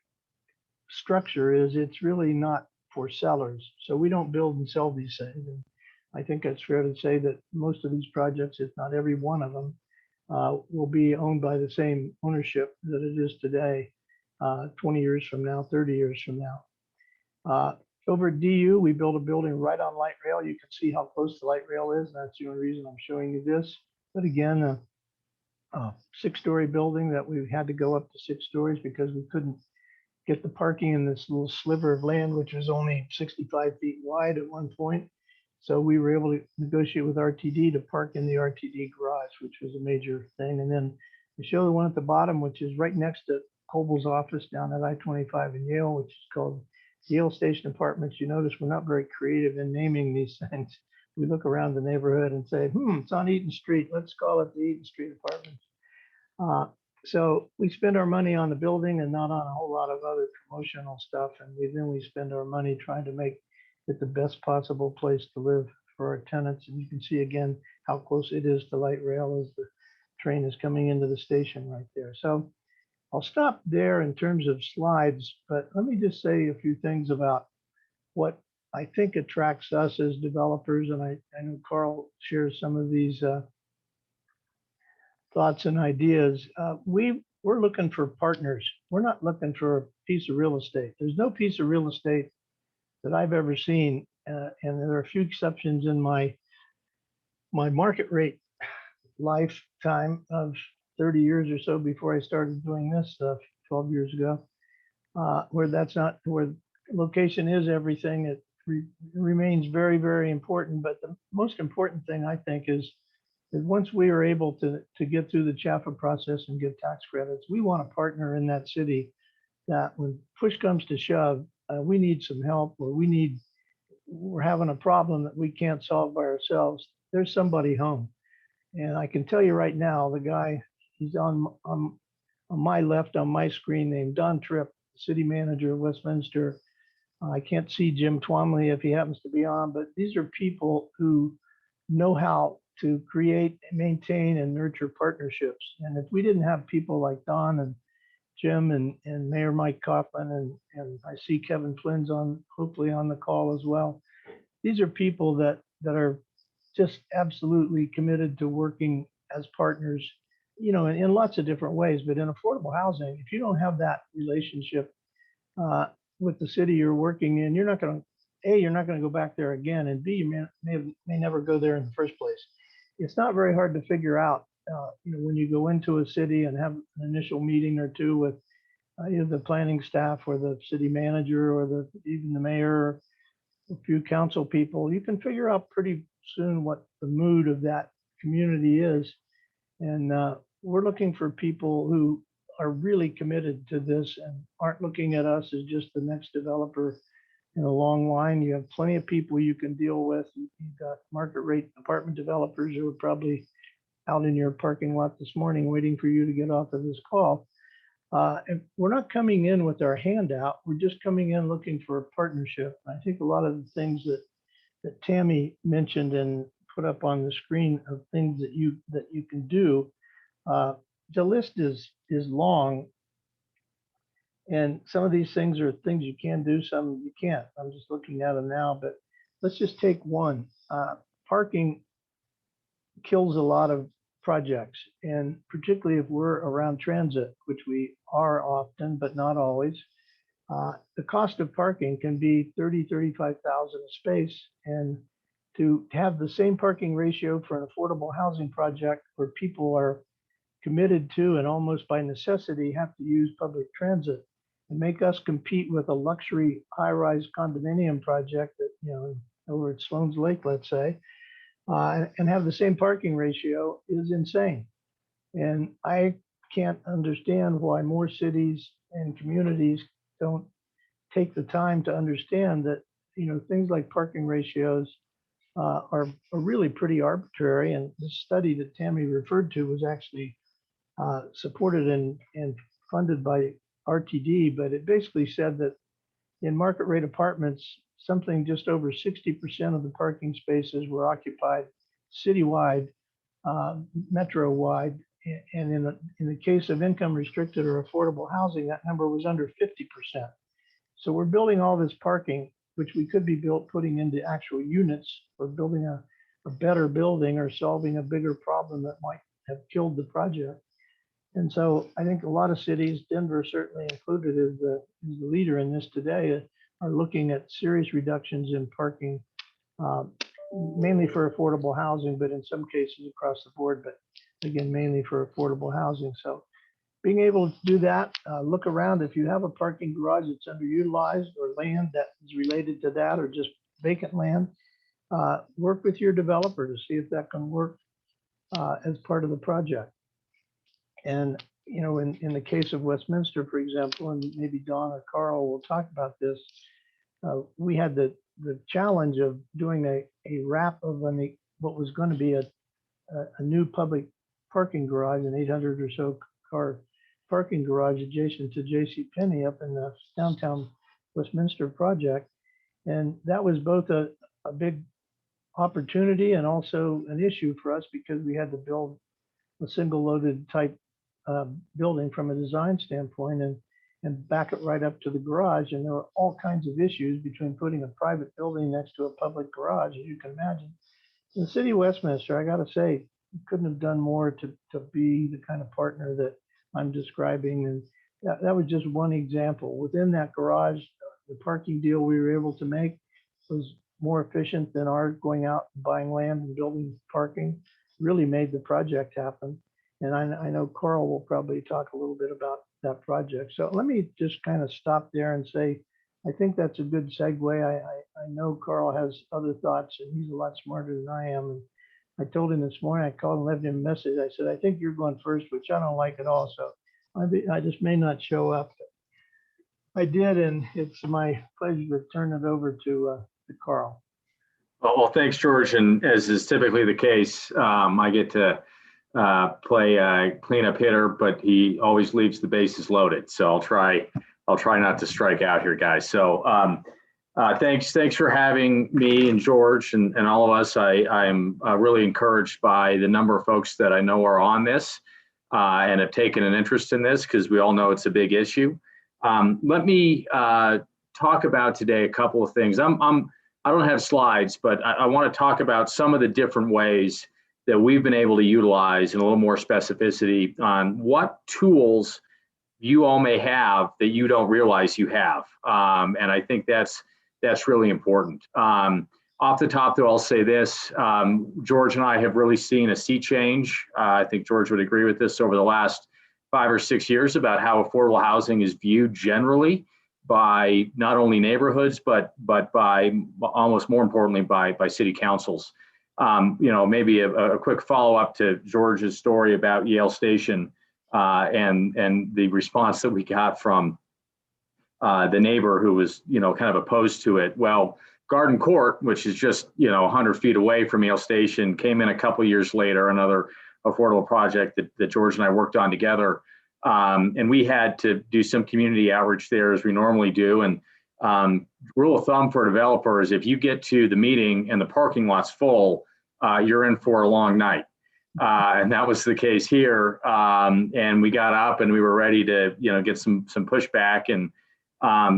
structure. It's really not for sellers. So we don't build and sell these things. And I think it's fair to say that most of these projects, if not every one of them, will be owned by the same ownership that it is today, 20 years from now, 30 years from now. Over at DU, we built a building right on light rail. You can see how close the light rail is. That's the only reason I'm showing you this. But again, a 6-story building that we had to go up to 6 stories because we couldn't get the parking in this little sliver of land, which was only 65 feet wide at one point. So we were able to negotiate with RTD to park in the RTD garage, which was a major thing. And then I show the one at the bottom, which is right next to Koble's office down at I-25 in Yale, which is called Yale Station Apartments. You notice we're not very creative in naming these things. We look around the neighborhood and say, it's on Eaton Street. Let's call it the Eaton Street Apartments. So we spend our money on the building and not on a whole lot of other promotional stuff. And then we spend our money trying to make it the best possible place to live for our tenants. And you can see again how close it is to light rail as the train is coming into the station right there. So I'll stop there in terms of slides, but let me just say a few things about what I think attracts us as developers. And I know Carl shares some of these thoughts and ideas. We're looking for partners. We're not looking for a piece of real estate. There's no piece of real estate that I've ever seen, and there are a few exceptions in my market rate lifetime of 30 years or so before I started doing this stuff 12 years ago, where that's not where location is everything. It remains very, very important. But the most important thing I think is that once we are able to get through the CHAFA process and get tax credits, we want a partner in that city that when push comes to shove, we need some help, or we're having a problem that we can't solve by ourselves. There's somebody home. And I can tell you right now, the guy, he's on my left on my screen, named Don Tripp, city manager of Westminster. I can't see Jim Twomley if he happens to be on, but these are people who know how to create, maintain, and nurture partnerships. And if we didn't have people like Don and Jim and Mayor Mike Kaufman, and I see Kevin Flynn's hopefully on the call as well. These are people that are just absolutely committed to working as partners, in lots of different ways. But in affordable housing, if you don't have that relationship with the city you're working in, you're not going to go back there again, and B, you may never go there in the first place. It's not very hard to figure out. When you go into a city and have an initial meeting or two with either the planning staff or the city manager or even the mayor, or a few council people, you can figure out pretty soon what the mood of that community is. And we're looking for people who are really committed to this and aren't looking at us as just the next developer in a long line. You have plenty of people you can deal with. You've got market rate apartment developers who are probably out in your parking lot this morning waiting for you to get off of this call. And we're not coming in with our hand out. We're just coming in looking for a partnership. I think a lot of the things that Tammy mentioned and put up on the screen of things that you can do, the list is long. And some of these things are things you can do, some you can't. I'm just looking at them now, but let's just take one. Parking kills a lot of projects, and particularly if we're around transit, which we are often, but not always. The cost of parking can be $30,000–$35,000 a space, and to have the same parking ratio for an affordable housing project where people are committed to and almost by necessity have to use public transit, and make us compete with a luxury high-rise condominium project that, over at Sloan's Lake, let's say, and have the same parking ratio is insane. And I can't understand why more cities and communities don't take the time to understand that, things like parking ratios are really pretty arbitrary. And the study that Tammy referred to was actually supported and funded by RTD, but it basically said that in market rate apartments, something just over 60% of the parking spaces were occupied citywide, metro-wide. And in the case of income restricted or affordable housing, that number was under 50%. So we're building all this parking, which we could be putting into actual units, or building a better building, or solving a bigger problem that might have killed the project. And so I think a lot of cities, Denver certainly included, is the leader in this today, are looking at serious reductions in parking, mainly for affordable housing, but in some cases across the board, but again, mainly for affordable housing. So being able to do that, look around. If you have a parking garage that's underutilized, or land that is related to that, or just vacant land, work with your developer to see if that can work as part of the project. And, you know, in the case of Westminster, for example, and maybe Dawn or Carl will talk about this, we had the challenge of doing a wrap of what was going to be a new public parking garage, an 800 or so car parking garage adjacent to JCPenney up in the downtown Westminster project. And that was both a big opportunity and also an issue for us because we had to build a single loaded type building from a design standpoint and back it right up to the garage. And there were all kinds of issues between putting a private building next to a public garage, as you can imagine. In the city of Westminster, I got to say, couldn't have done more to be the kind of partner that I'm describing. And that was just one example. Within that garage, the parking deal we were able to make was more efficient than our going out and buying land and building parking. Really made the project happen. And I know Carl will probably talk a little bit about that project. So let me just kind of stop there and say, I think that's a good segue. I know Carl has other thoughts and he's a lot smarter than I am. And I told him this morning, I called and left him a message. I said, I think you're going first, which I don't like at all. So I just may not show up. I did, and it's my pleasure to turn it over to Carl. Well, thanks, George. And as is typically the case, I get to play cleanup hitter, but he always leaves the bases loaded. So I'll try not to strike out here, guys. So thanks for having me and George and all of us. I'm really encouraged by the number of folks that I know are on this and have taken an interest in this because we all know it's a big issue. Let me talk about today a couple of things. I don't have slides, but I want to talk about some of the different ways that we've been able to utilize in a little more specificity on what tools you all may have that you don't realize you have. And I think that's really important. Off the top, though, I'll say this. George and I have really seen a sea change. I think George would agree with this over the last 5 or 6 years about how affordable housing is viewed generally by not only neighborhoods, but by almost more importantly by city councils. Maybe a quick follow-up to George's story about Yale Station and the response that we got from the neighbor who was, kind of opposed to it. Well, Garden Court, which is just, 100 feet away from Yale Station, came in a couple years later, another affordable project that George and I worked on together. And we had to do some community outreach there as we normally do. And rule of thumb for developers, if you get to the meeting and the parking lot's full, you're in for a long night. And that was the case here. And we got up and we were ready to, get some pushback. And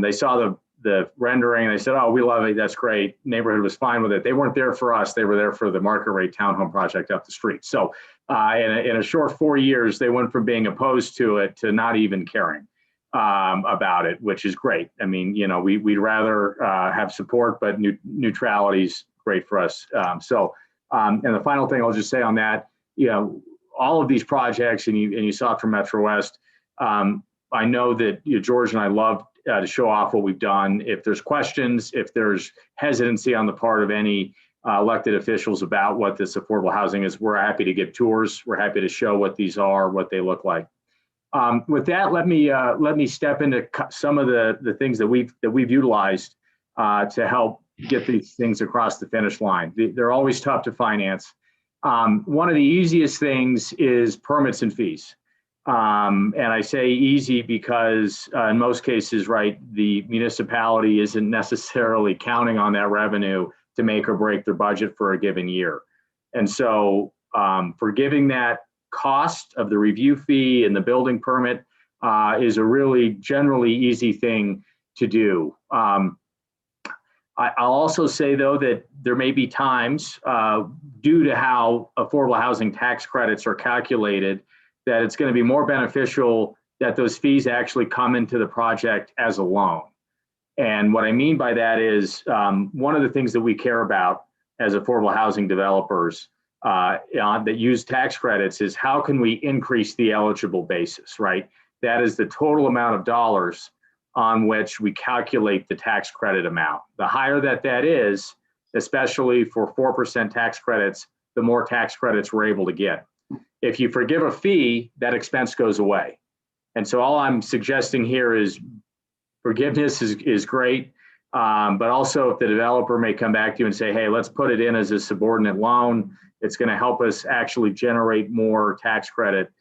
they saw the rendering. They said, "Oh, we love it. That's great." Neighborhood was fine with it. They weren't there for us. They were there for the market rate townhome project up the street. So in a short 4 years, they went from being opposed to it to not even caring about it, which is great. I mean, we'd rather have support, but neutrality is great for us. And the final thing I'll just say on that, all of these projects, and you saw it from Metro West, I know that George and I love to show off what we've done. If there's questions, if there's hesitancy on the part of any elected officials about what this affordable housing is, we're happy to give tours. We're happy to show what these are, what they look like. With that, let me step into some of the things that we've utilized to help get these things across the finish line. They're always tough to finance. One of the easiest things is permits and fees. And I say easy because in most cases, right, the municipality isn't necessarily counting on that revenue to make or break their budget for a given year. And so forgiving that cost of the review fee and the building permit is a really generally easy thing to do. I'll also say, though, that there may be times due to how affordable housing tax credits are calculated that it's going to be more beneficial that those fees actually come into the project as a loan. And what I mean by that is one of the things that we care about as affordable housing developers that use tax credits is how can we increase the eligible basis, right? That is the total amount of dollars on which we calculate the tax credit amount. The higher that is, especially for 4% tax credits, the more tax credits we're able to get. If you forgive a fee, that expense goes away. And so all I'm suggesting here is forgiveness is great, but also if the developer may come back to you and say, hey, let's put it in as a subordinate loan, it's going to help us actually generate more tax credit.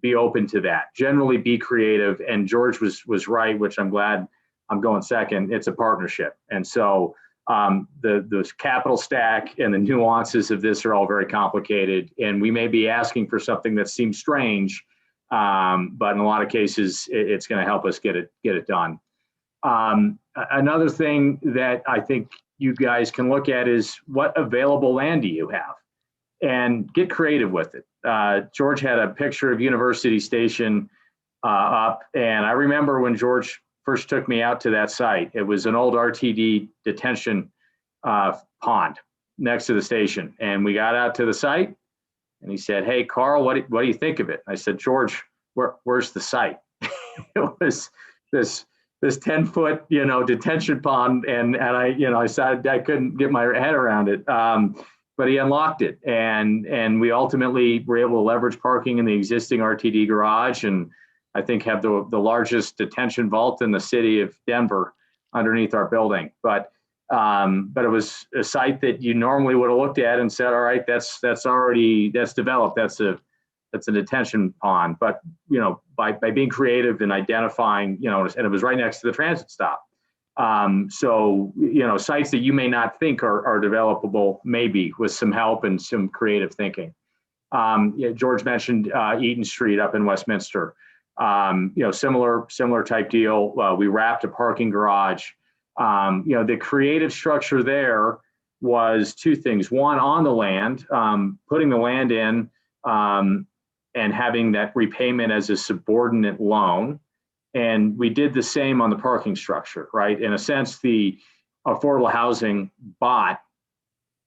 Be open to that. Generally be creative. And George was right, which I'm glad I'm going second. It's a partnership. And so the capital stack and the nuances of this are all very complicated. And we may be asking for something that seems strange, but in a lot of cases, it's going to help us get it done. Another thing that I think you guys can look at is what available land do you have? And get creative with it. George had a picture of University Station up, and I remember when George first took me out to that site. It was an old RTD detention pond next to the station, and we got out to the site, and he said, "Hey, Carl, what do you think of it?" I said, "George, where's the site?" It was this 10-foot detention pond, and I decided I couldn't get my head around it. But he unlocked it, and we ultimately were able to leverage parking in the existing RTD garage, and I think have the largest detention vault in the city of Denver underneath our building. But it was a site that you normally would have looked at and said, all right, that's developed. That's a detention pond. But by being creative and identifying, and it was right next to the transit stop. So sites that you may not think are developable, maybe with some help and some creative thinking. George mentioned Eaton Street up in Westminster. Similar type deal. We wrapped a parking garage. The creative structure there was two things. One, on the land, putting the land in and having that repayment as a subordinate loan. And we did the same on the parking structure, right? In a sense, the affordable housing bought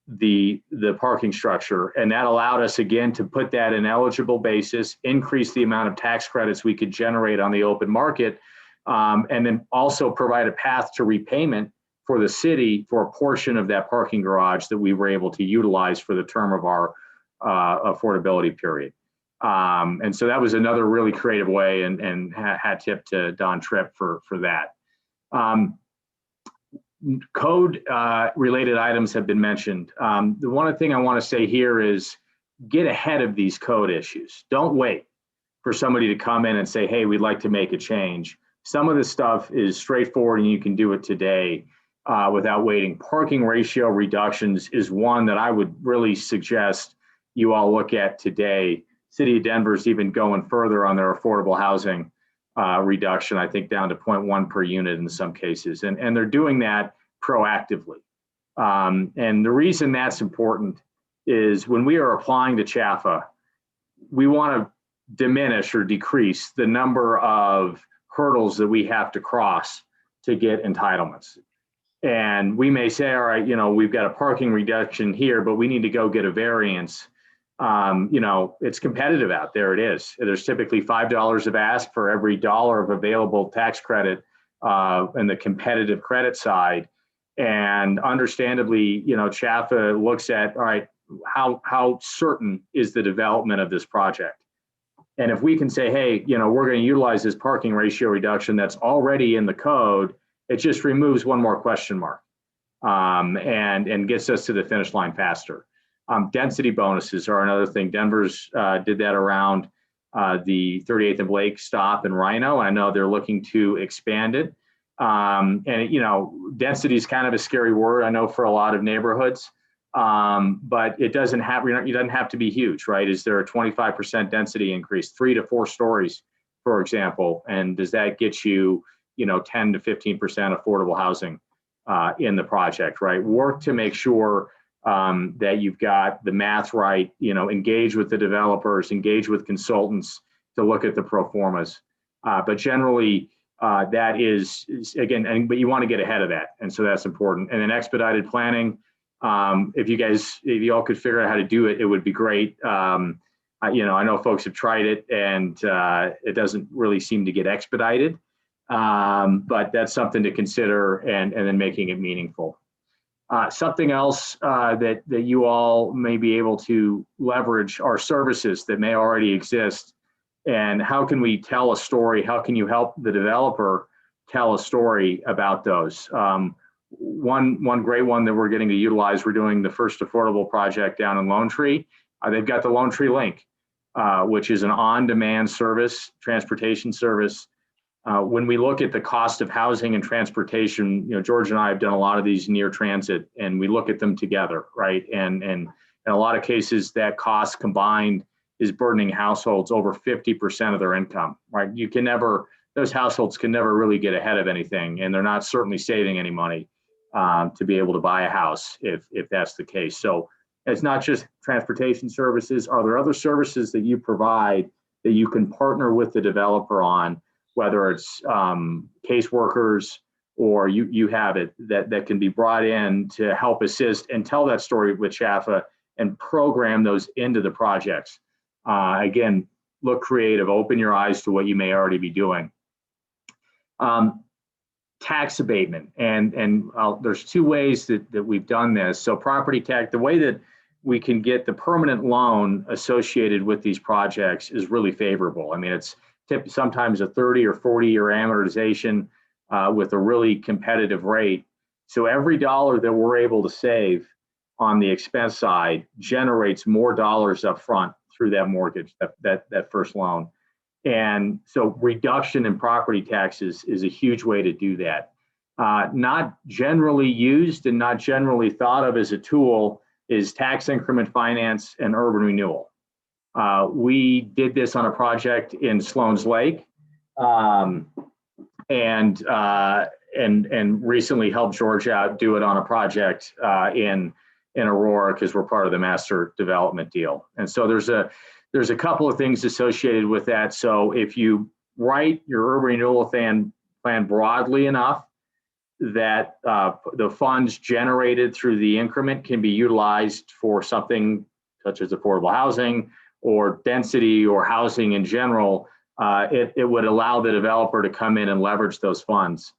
the parking structure, and that allowed us again to put that in eligible basis, increase the amount of tax credits we could generate on the open market, and then also provide a path to repayment for the city for a portion of that parking garage that we were able to utilize for the term of our affordability period. And so that was another really creative way, and hat tip to Don Tripp for that. Code related items have been mentioned. The one thing I want to say here is get ahead of these code issues. Don't wait for somebody to come in and say, hey, we'd like to make a change. Some of this stuff is straightforward and you can do it today without waiting. Parking ratio reductions is one that I would really suggest you all look at today. City of Denver's even going further on their affordable housing reduction, I think down to 0.1 per unit in some cases. And they're doing that proactively. And the reason that's important is when we are applying to CHAFA, we want to diminish or decrease the number of hurdles that we have to cross to get entitlements. And we may say, all right, we've got a parking reduction here, but we need to go get a variance. It's competitive out there. It is. There's typically $5 of ask for every $1 of available tax credit in the competitive credit side. And understandably, CHAFA looks at, all right, how certain is the development of this project? And if we can say, hey, we're going to utilize this parking ratio reduction that's already in the code, it just removes one more question mark and gets us to the finish line faster. Density bonuses are another thing. Denver's did that around the 38th and Blake stop in Rhino. I know they're looking to expand it. Density is kind of a scary word, I know, for a lot of neighborhoods, but it doesn't have to be huge, right? Is there a 25% density increase, 3 to 4 stories, for example? And does that get you, 10 to 15% affordable housing in the project, right? Work to make sure that you've got the math right, engage with the developers, engage with consultants to look at the pro formas. But generally, that is again, but you want to get ahead of that. And so that's important. And then expedited planning, if you all could figure out how to do it, it would be great. I know folks have tried it and it doesn't really seem to get expedited, but that's something to consider and then making it meaningful. Something else that you all may be able to leverage are services that may already exist. And how can we tell a story? How can you help the developer tell a story about those? One great one that we're getting to utilize, we're doing the first affordable project down in Lone Tree. They've got the Lone Tree Link, which is an on-demand service, transportation service. When we look at the cost of housing and transportation, George and I have done a lot of these near transit, and we look at them together, right? And in a lot of cases, that cost combined is burdening households over 50% of their income, right? Those households can never really get ahead of anything, and they're not certainly saving any money to be able to buy a house if that's the case. So it's not just transportation services. Are there other services that you provide that you can partner with the developer on, whether it's caseworkers or you have it that can be brought in to help assist and tell that story with Chaffa and program those into the projects? Again, look creative, open your eyes to what you may already be doing. Tax abatement, and there's two ways that we've done this. So property tax, the way that we can get the permanent loan associated with these projects is really favorable. I mean, it's sometimes a 30 or 40 year amortization with a really competitive rate. So every dollar that we're able to save on the expense side generates more dollars up front through that mortgage, that first loan. And so reduction in property taxes is a huge way to do that. Not generally used and not generally thought of as a tool is tax increment finance and urban renewal. We did this on a project in Sloan's Lake, and recently helped George out do it on a project in Aurora, because we're part of the master development deal. And so there's a couple of things associated with that. So if you write your urban renewal plan broadly enough that the funds generated through the increment can be utilized for something such as affordable housing or density or housing in general, it would allow the developer to come in and leverage those funds.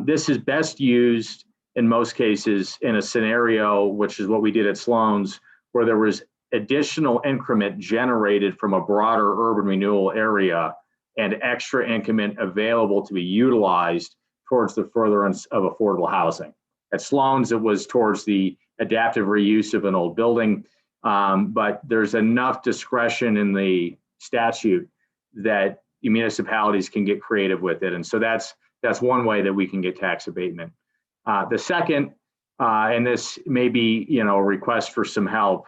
This is best used in most cases in a scenario, which is what we did at Sloan's, where there was additional increment generated from a broader urban renewal area and extra increment available to be utilized towards the furtherance of affordable housing. At Sloan's, it was towards the adaptive reuse of an old building, but there's enough discretion in the statute that the municipalities can get creative with it. And so that's one way that we can get tax abatement. The second, and this may be a request for some help,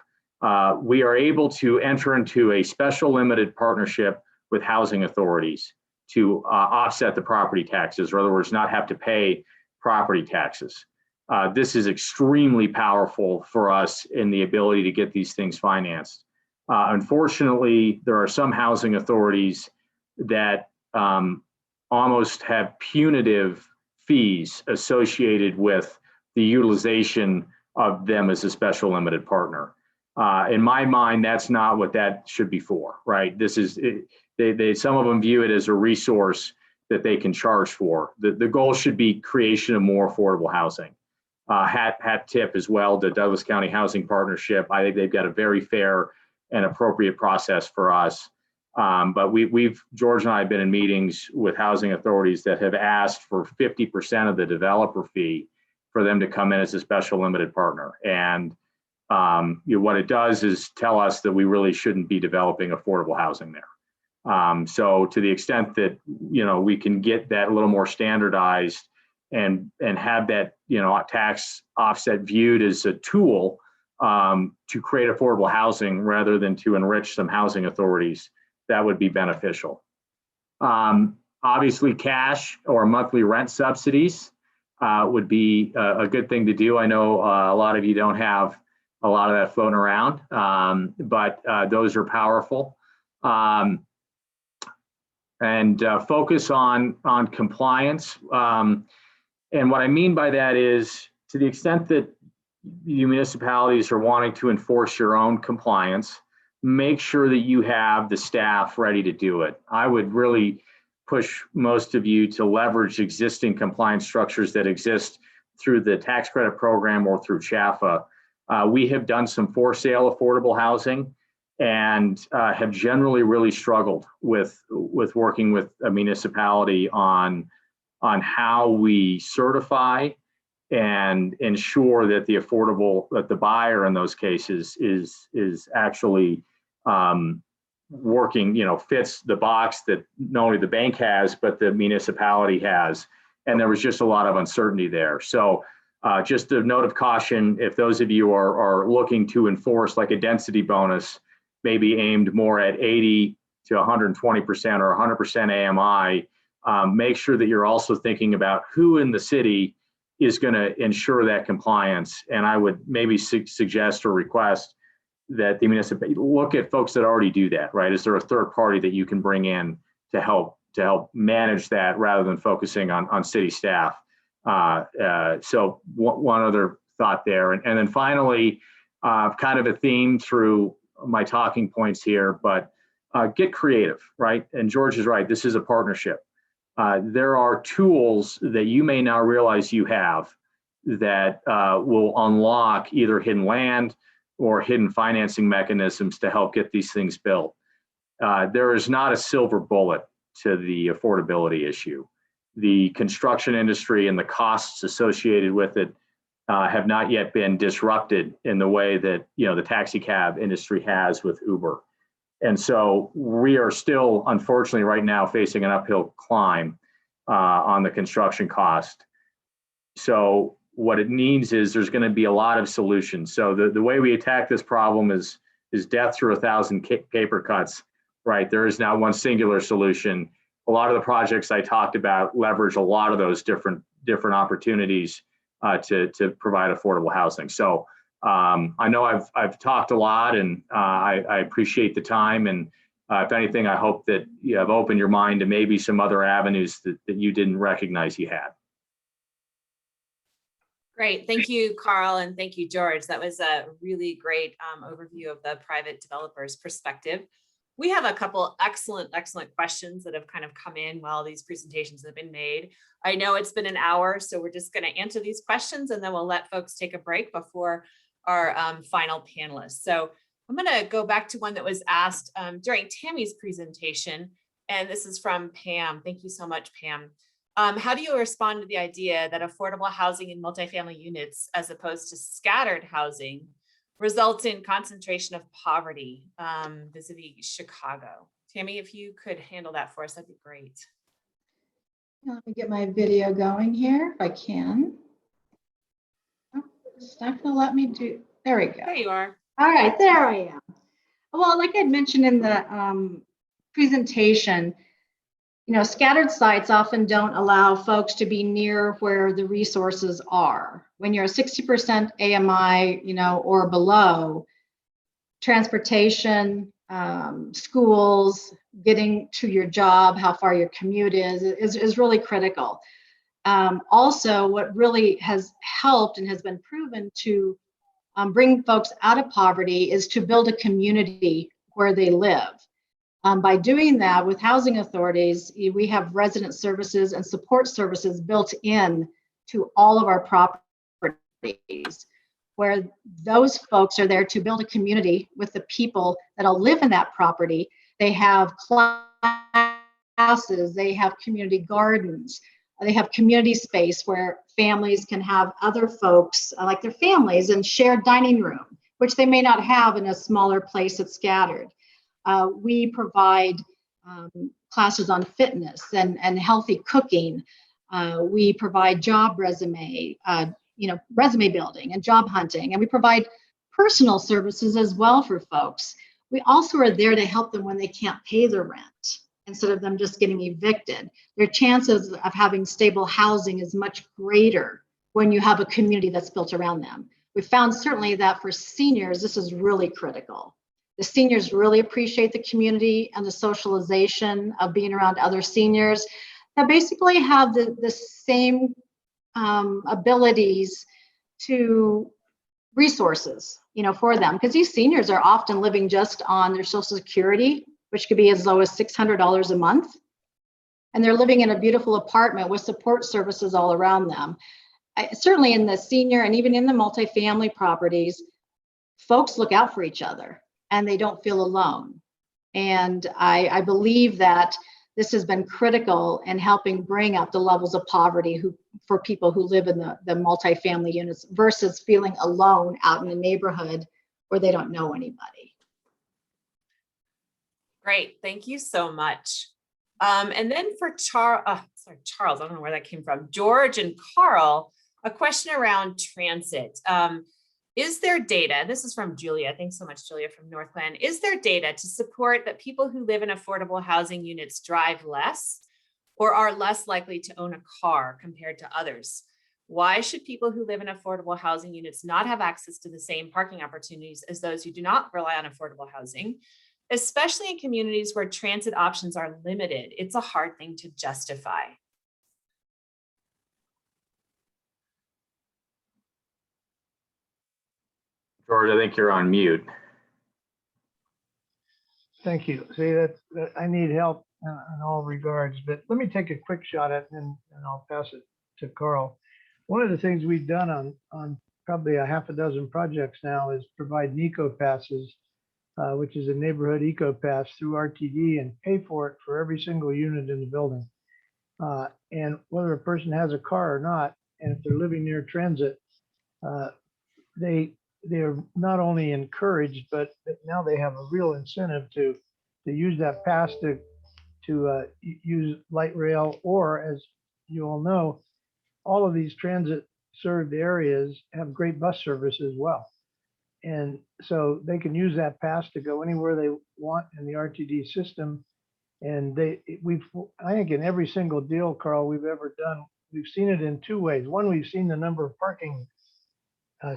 we are able to enter into a special limited partnership with housing authorities to offset the property taxes, or in other words, not have to pay property taxes. This is extremely powerful for us in the ability to get these things financed. Unfortunately, there are some housing authorities that almost have punitive fees associated with the utilization of them as a special limited partner. In my mind, that's not what that should be for, right? This is, some of them view it as a resource that they can charge for. The goal should be creation of more affordable housing. Hat tip as well to Douglas County Housing Partnership. I think they've got a very fair and appropriate process for us. But George and I have been in meetings with housing authorities that have asked for 50% of the developer fee for them to come in as a special limited partner. And what it does is tell us that we really shouldn't be developing affordable housing there. So to the extent that, we can get that a little more standardized and have that, tax offset viewed as a tool to create affordable housing rather than to enrich some housing authorities, that would be beneficial. Obviously, cash or monthly rent subsidies would be a good thing to do. I know a lot of you don't have a lot of that floating around, but those are powerful. And focus on compliance. And what I mean by that is, to the extent that you municipalities are wanting to enforce your own compliance, make sure that you have the staff ready to do it. I would really push most of you to leverage existing compliance structures that exist through the tax credit program or through CHAFA, we have done some for sale affordable housing and have generally really struggled with working with a municipality on how we certify and ensure that that the buyer in those cases is actually working, fits the box that not only the bank has, but the municipality has. And there was just a lot of uncertainty there. So just a note of caution, if those of you are looking to enforce like a density bonus, maybe aimed more at 80 to 120% or 100% AMI, make sure that you're also thinking about who in the city is going to ensure that compliance. And I would maybe suggest or request that the municipality look at folks that already do that, right? Is there a third party that you can bring in to help manage that rather than focusing on city staff? So one other thought there. And then finally, kind of a theme through my talking points here, but get creative, right? And George is right, this is a partnership. There are tools that you may now realize you have that will unlock either hidden land or hidden financing mechanisms to help get these things built. There is not a silver bullet to the affordability issue. The construction industry and the costs associated with it have not yet been disrupted in the way that the taxi cab industry has with Uber. And so we are still, unfortunately, right now facing an uphill climb on the construction cost. So what it means is there's going to be a lot of solutions. So the way we attack this problem is death through 1,000 paper cuts, right? There is not one singular solution. A lot of the projects I talked about leverage a lot of those different opportunities to provide affordable housing. So I know I've talked a lot, and I appreciate the time. And if anything, I hope that you have opened your mind to maybe some other avenues that you didn't recognize you had. Great. Thank you, Carl, and thank you, George. That was a really great overview of the private developer's perspective. We have a couple excellent questions that have kind of come in while these presentations have been made. I know it's been an hour, so we're just going to answer these questions and then we'll let folks take a break before our final panelists. So I'm going to go back to one that was asked during Tammy's presentation, and this is from Pam. Thank you so much, Pam. How do you respond to the idea that affordable housing in multifamily units, as opposed to scattered housing, results in concentration of poverty vis-a-vis Chicago? Tammy, if you could handle that for us, that'd be great. Let me get my video going here if I can. Oh, it's not going to let me do. There we go. There you are. All right, there I am. Well, like I mentioned in the presentation, scattered sites often don't allow folks to be near where the resources are. When you're 60% AMI, or below, transportation, schools, getting to your job, how far your commute is really critical. Also, what really has helped and has been proven to bring folks out of poverty is to build a community where they live. By doing that with housing authorities, we have resident services and support services built in to all of our properties, where those folks are there to build a community with the people that'll live in that property. They have classes, they have community gardens, they have community space where families can have other folks like their families and shared dining room, which they may not have in a smaller place that's scattered. We provide classes on fitness and healthy cooking. We provide job resume building and job hunting, and we provide personal services as well for folks. We also are there to help them when they can't pay their rent, instead of them just getting evicted. Their chances of having stable housing is much greater when you have a community that's built around them. We found certainly that for seniors, this is really critical. The seniors really appreciate the community and the socialization of being around other seniors that basically have the same abilities to resources, for them. Because these seniors are often living just on their Social Security, which could be as low as $600 a month. And they're living in a beautiful apartment with support services all around them. certainly in the senior and even in the multifamily properties, folks look out for each other and they don't feel alone. And I believe that this has been critical in helping bring up the levels of poverty for people who live in the multifamily units versus feeling alone out in a neighborhood where they don't know anybody. Great, thank you so much. And then for Charles, I don't know where that came from. George and Carl, a question around transit. Is there data, this is from Julia, thanks so much, Julia from Northland. Is there data to support that people who live in affordable housing units drive less or are less likely to own a car compared to others? Why should people who live in affordable housing units not have access to the same parking opportunities as those who do not rely on affordable housing, especially in communities where transit options are limited? It's a hard thing to justify. George, I think you're on mute. Thank you. See, that I need help in all regards, but let me take a quick shot at it and I'll pass it to Carl. One of the things we've done on probably a half a dozen projects now is provide NECO passes, which is a neighborhood eco pass through RTD, and pay for it for every single unit in the building. And whether a person has a car or not, and if they're living near transit, they're not only encouraged, but now they have a real incentive to use that pass to use light rail, or, as you all know, all of these transit served areas have great bus service as well. And so they can use that pass to go anywhere they want in the RTD system. And I think in every single deal, Carl, we've ever done, we've seen it in two ways. One, we've seen the number of parking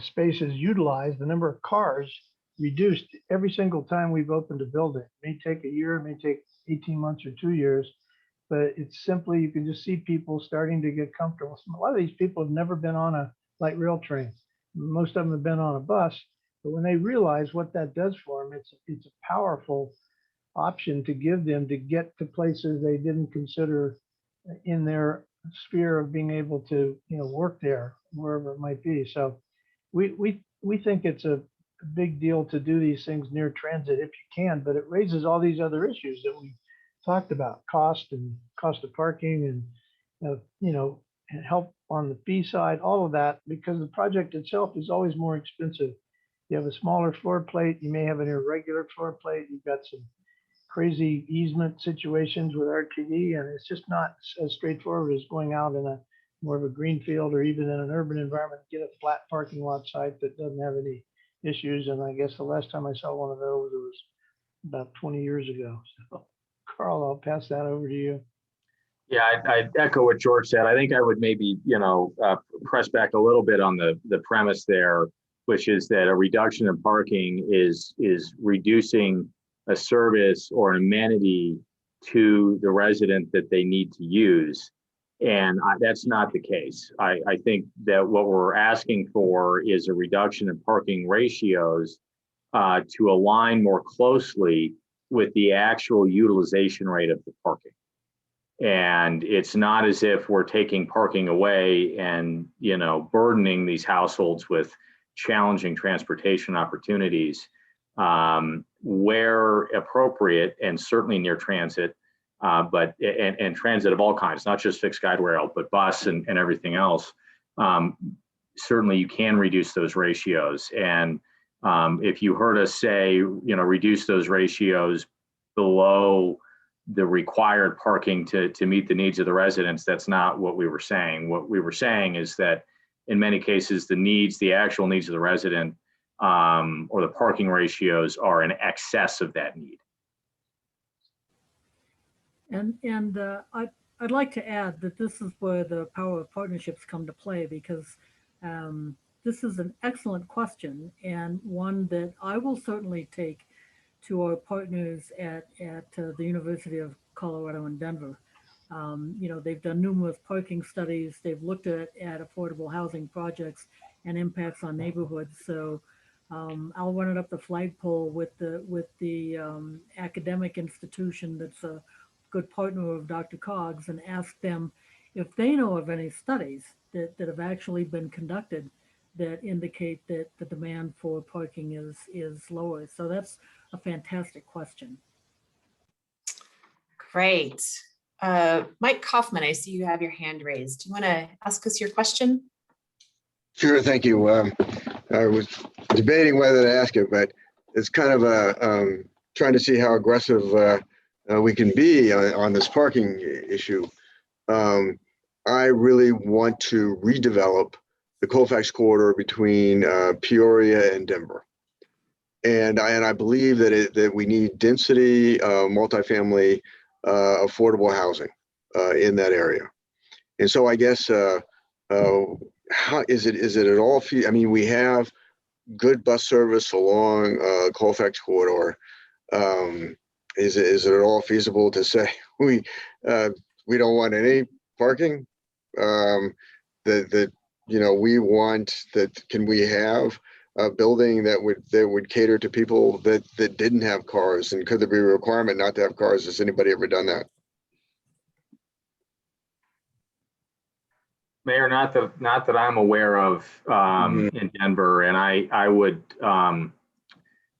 spaces utilized, the number of cars reduced every single time we've opened a building. It may take a year, it may take 18 months or 2 years, but it's simply, you can just see people starting to get comfortable. A lot of these people have never been on a light rail train. Most of them have been on a bus, but when they realize what that does for them, it's a powerful option to give them to get to places they didn't consider in their sphere of being able to, work there, wherever it might be. So we think it's a big deal to do these things near transit if you can, but it raises all these other issues that we talked about, cost of parking and, and help on the fee side, all of that, because the project itself is always more expensive. You have a smaller floor plate, you may have an irregular floor plate, you've got some crazy easement situations with RTD, and it's just not as straightforward as going out in a more of a green field or even in an urban environment, get a flat parking lot site that doesn't have any issues. And I guess the last time I saw one of those, it was about 20 years ago. So Carl, I'll pass that over to you. Yeah, I'd echo what George said. I think I would maybe, press back a little bit on the premise there, which is that a reduction in parking is reducing a service or an amenity to the resident that they need to use. And that's not the case. I think that what we're asking for is a reduction in parking ratios to align more closely with the actual utilization rate of the parking. And it's not as if we're taking parking away and, burdening these households with challenging transportation opportunities. Where appropriate, and certainly near transit, but transit of all kinds, not just fixed guide rail, but bus and everything else. Certainly you can reduce those ratios. And if you heard us say, reduce those ratios below the required parking to meet the needs of the residents, that's not what we were saying. What we were saying is that in many cases, the actual needs of the resident or the parking ratios are in excess of that need. And I'd like to add that this is where the power of partnerships come to play, because this is an excellent question, and one that I will certainly take to our partners at the University of Colorado in Denver. They've done numerous parking studies. They've looked at affordable housing projects and impacts on neighborhoods. So I'll run it up the flagpole with the academic institution that's a good partner of DRCOG's and ask them if they know of any studies that have actually been conducted that indicate that the demand for parking is lower. So that's a fantastic question. Great. Mike Kaufman, I see you have your hand raised. Do you want to ask us your question? Sure, thank you. I was debating whether to ask it, but it's kind of a trying to see how aggressive we can be on this parking issue. I really want to redevelop the Colfax corridor between Peoria and Denver, and I believe that we need density, multifamily, affordable housing in that area. And so I guess how is it at all? I mean, we have good bus service along Colfax corridor. Is it at all feasible to say we don't want any parking? That we want that. Can we have a building that would cater to people that didn't have cars? And could there be a requirement not to have cars? Has anybody ever done that? Mayor, not that I'm aware of in Denver, and I would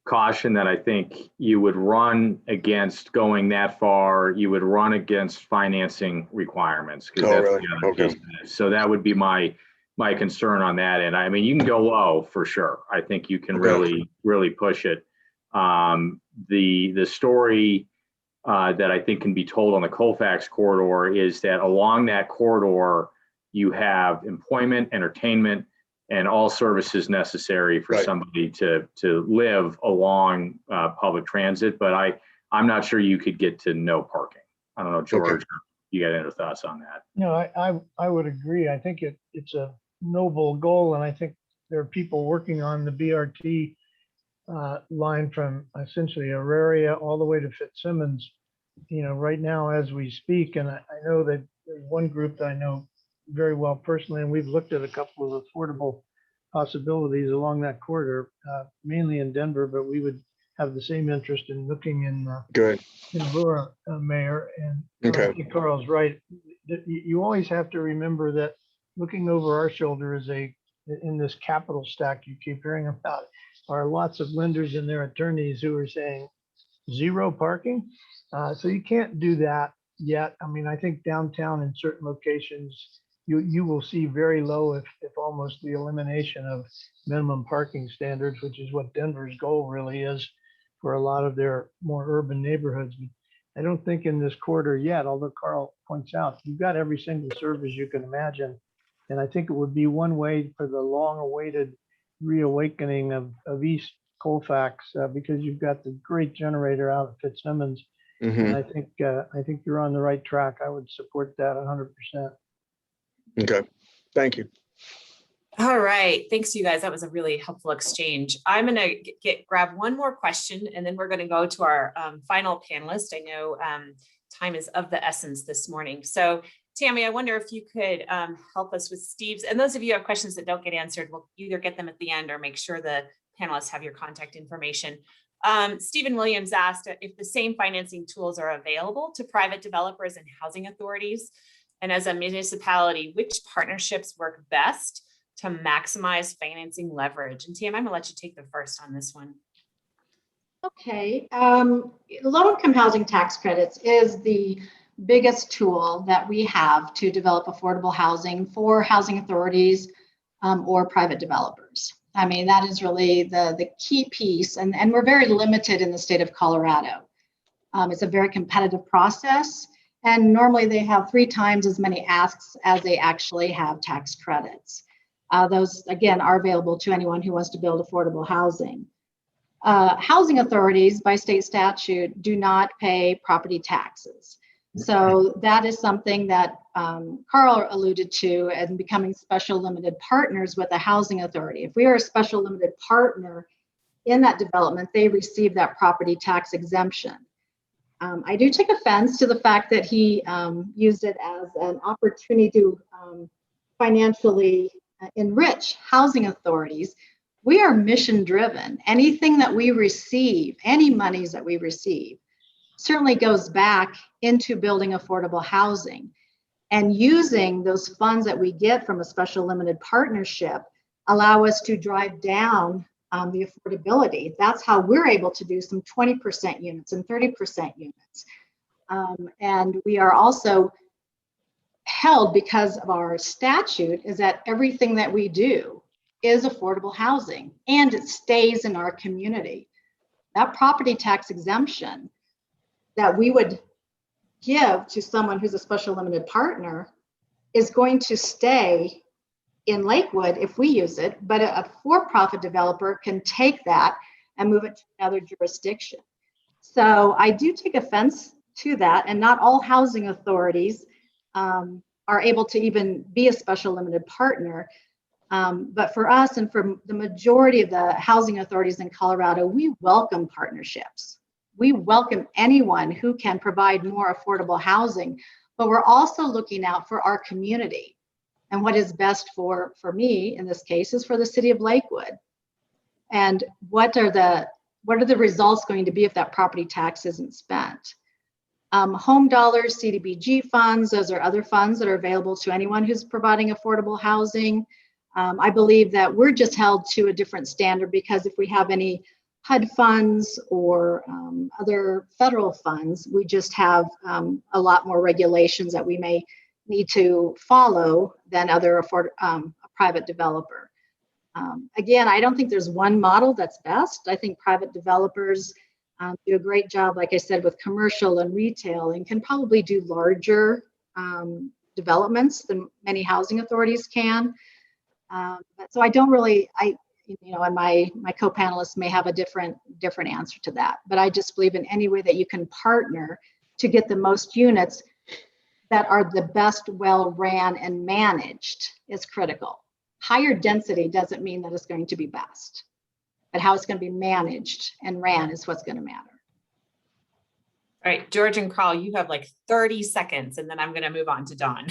caution that I think you would run against going that far. You would run against financing requirements, because that's really? the other Okay. piece of it. So that would be my concern on that. And I mean, you can go low for sure. I think you can really push it. The story that I think can be told on the Colfax corridor is that along that corridor, you have employment, entertainment, and all services necessary for somebody to live along public transit. But I'm not sure you could get to no parking. I don't know, George, you got any thoughts on that? No, I would agree. I think it's a noble goal, and I think there are people working on the BRT line from essentially Auraria all the way to Fitzsimmons, right now as we speak. And I know that there's one group that I know very well personally, and we've looked at a couple of affordable possibilities along that corridor, mainly in Denver, but we would have the same interest in looking in Aurora, Mayor. And I think Carl's right. You always have to remember that looking over our shoulder is in this capital stack you keep hearing about, are lots of lenders and their attorneys who are saying zero parking. So you can't do that yet. I mean, I think downtown in certain locations, you will see very low, if almost the elimination of minimum parking standards, which is what Denver's goal really is for a lot of their more urban neighborhoods. I don't think in this corridor yet, although Carl points out, you've got every single service you can imagine. And I think it would be one way for the long awaited reawakening of East Colfax, because you've got the great generator out at Fitzsimmons. And I think you're on the right track. I would support that 100%. Okay, thank you. All right, thanks you guys. That was a really helpful exchange. I'm gonna grab one more question, and then we're gonna go to our final panelist. I know time is of the essence this morning. So Tammy, I wonder if you could help us with Steve's, and those of you who have questions that don't get answered, we'll either get them at the end or make sure the panelists have your contact information. Stephen Williams asked if the same financing tools are available to private developers and housing authorities. And as a municipality, which partnerships work best to maximize financing leverage? And Tam, I'm gonna let you take the first on this one. Okay, low-income housing tax credits is the biggest tool that we have to develop affordable housing for housing authorities or private developers. I mean, that is really the key piece, and we're very limited in the state of Colorado. It's a very competitive process, and normally they have 3 times as many asks as they actually have tax credits. Those, again, are available to anyone who wants to build affordable housing. Housing authorities, by state statute, do not pay property taxes. So that is something that Carl alluded to as becoming special limited partners with a housing authority. If we are a special limited partner in that development, they receive that property tax exemption. I do take offense to the fact that he used it as an opportunity to financially enrich housing authorities. We are mission driven. Anything that we receive, any monies that we receive, certainly goes back into building affordable housing. And using those funds that we get from a special limited partnership allow us to drive down the affordability. That's how we're able to do some 20% units and 30% units. And we are also held, because of our statute, is that everything that we do is affordable housing and it stays in our community. That property tax exemption that we would give to someone who's a special limited partner is going to stay in Lakewood if we use it, but a for-profit developer can take that and move it to another jurisdiction. So I do take offense to that, and not all housing authorities are able to even be a special limited partner. But for us and for the majority of the housing authorities in Colorado, we welcome partnerships. We welcome anyone who can provide more affordable housing, but we're also looking out for our community. And what is best for me in this case is for the city of Lakewood. And what are the results going to be if that property tax isn't spent? Home dollars, CDBG funds, those are other funds that are available to anyone who's providing affordable housing. I believe that we're just held to a different standard, because if we have any HUD funds or other federal funds, we just have a lot more regulations that we may need to follow than other private developer. Again, I don't think there's one model that's best. I think private developers do a great job, like I said, with commercial and retail, and can probably do larger developments than many housing authorities can. So I don't really, and my co-panelists may have a different answer to that, but I just believe in any way that you can partner to get the most units that are the best well ran and managed is critical. Higher density doesn't mean that it's going to be best, but how it's going to be managed and ran is what's going to matter. All right, George and Carl, you have like 30 seconds, and then I'm going to move on to Dawn.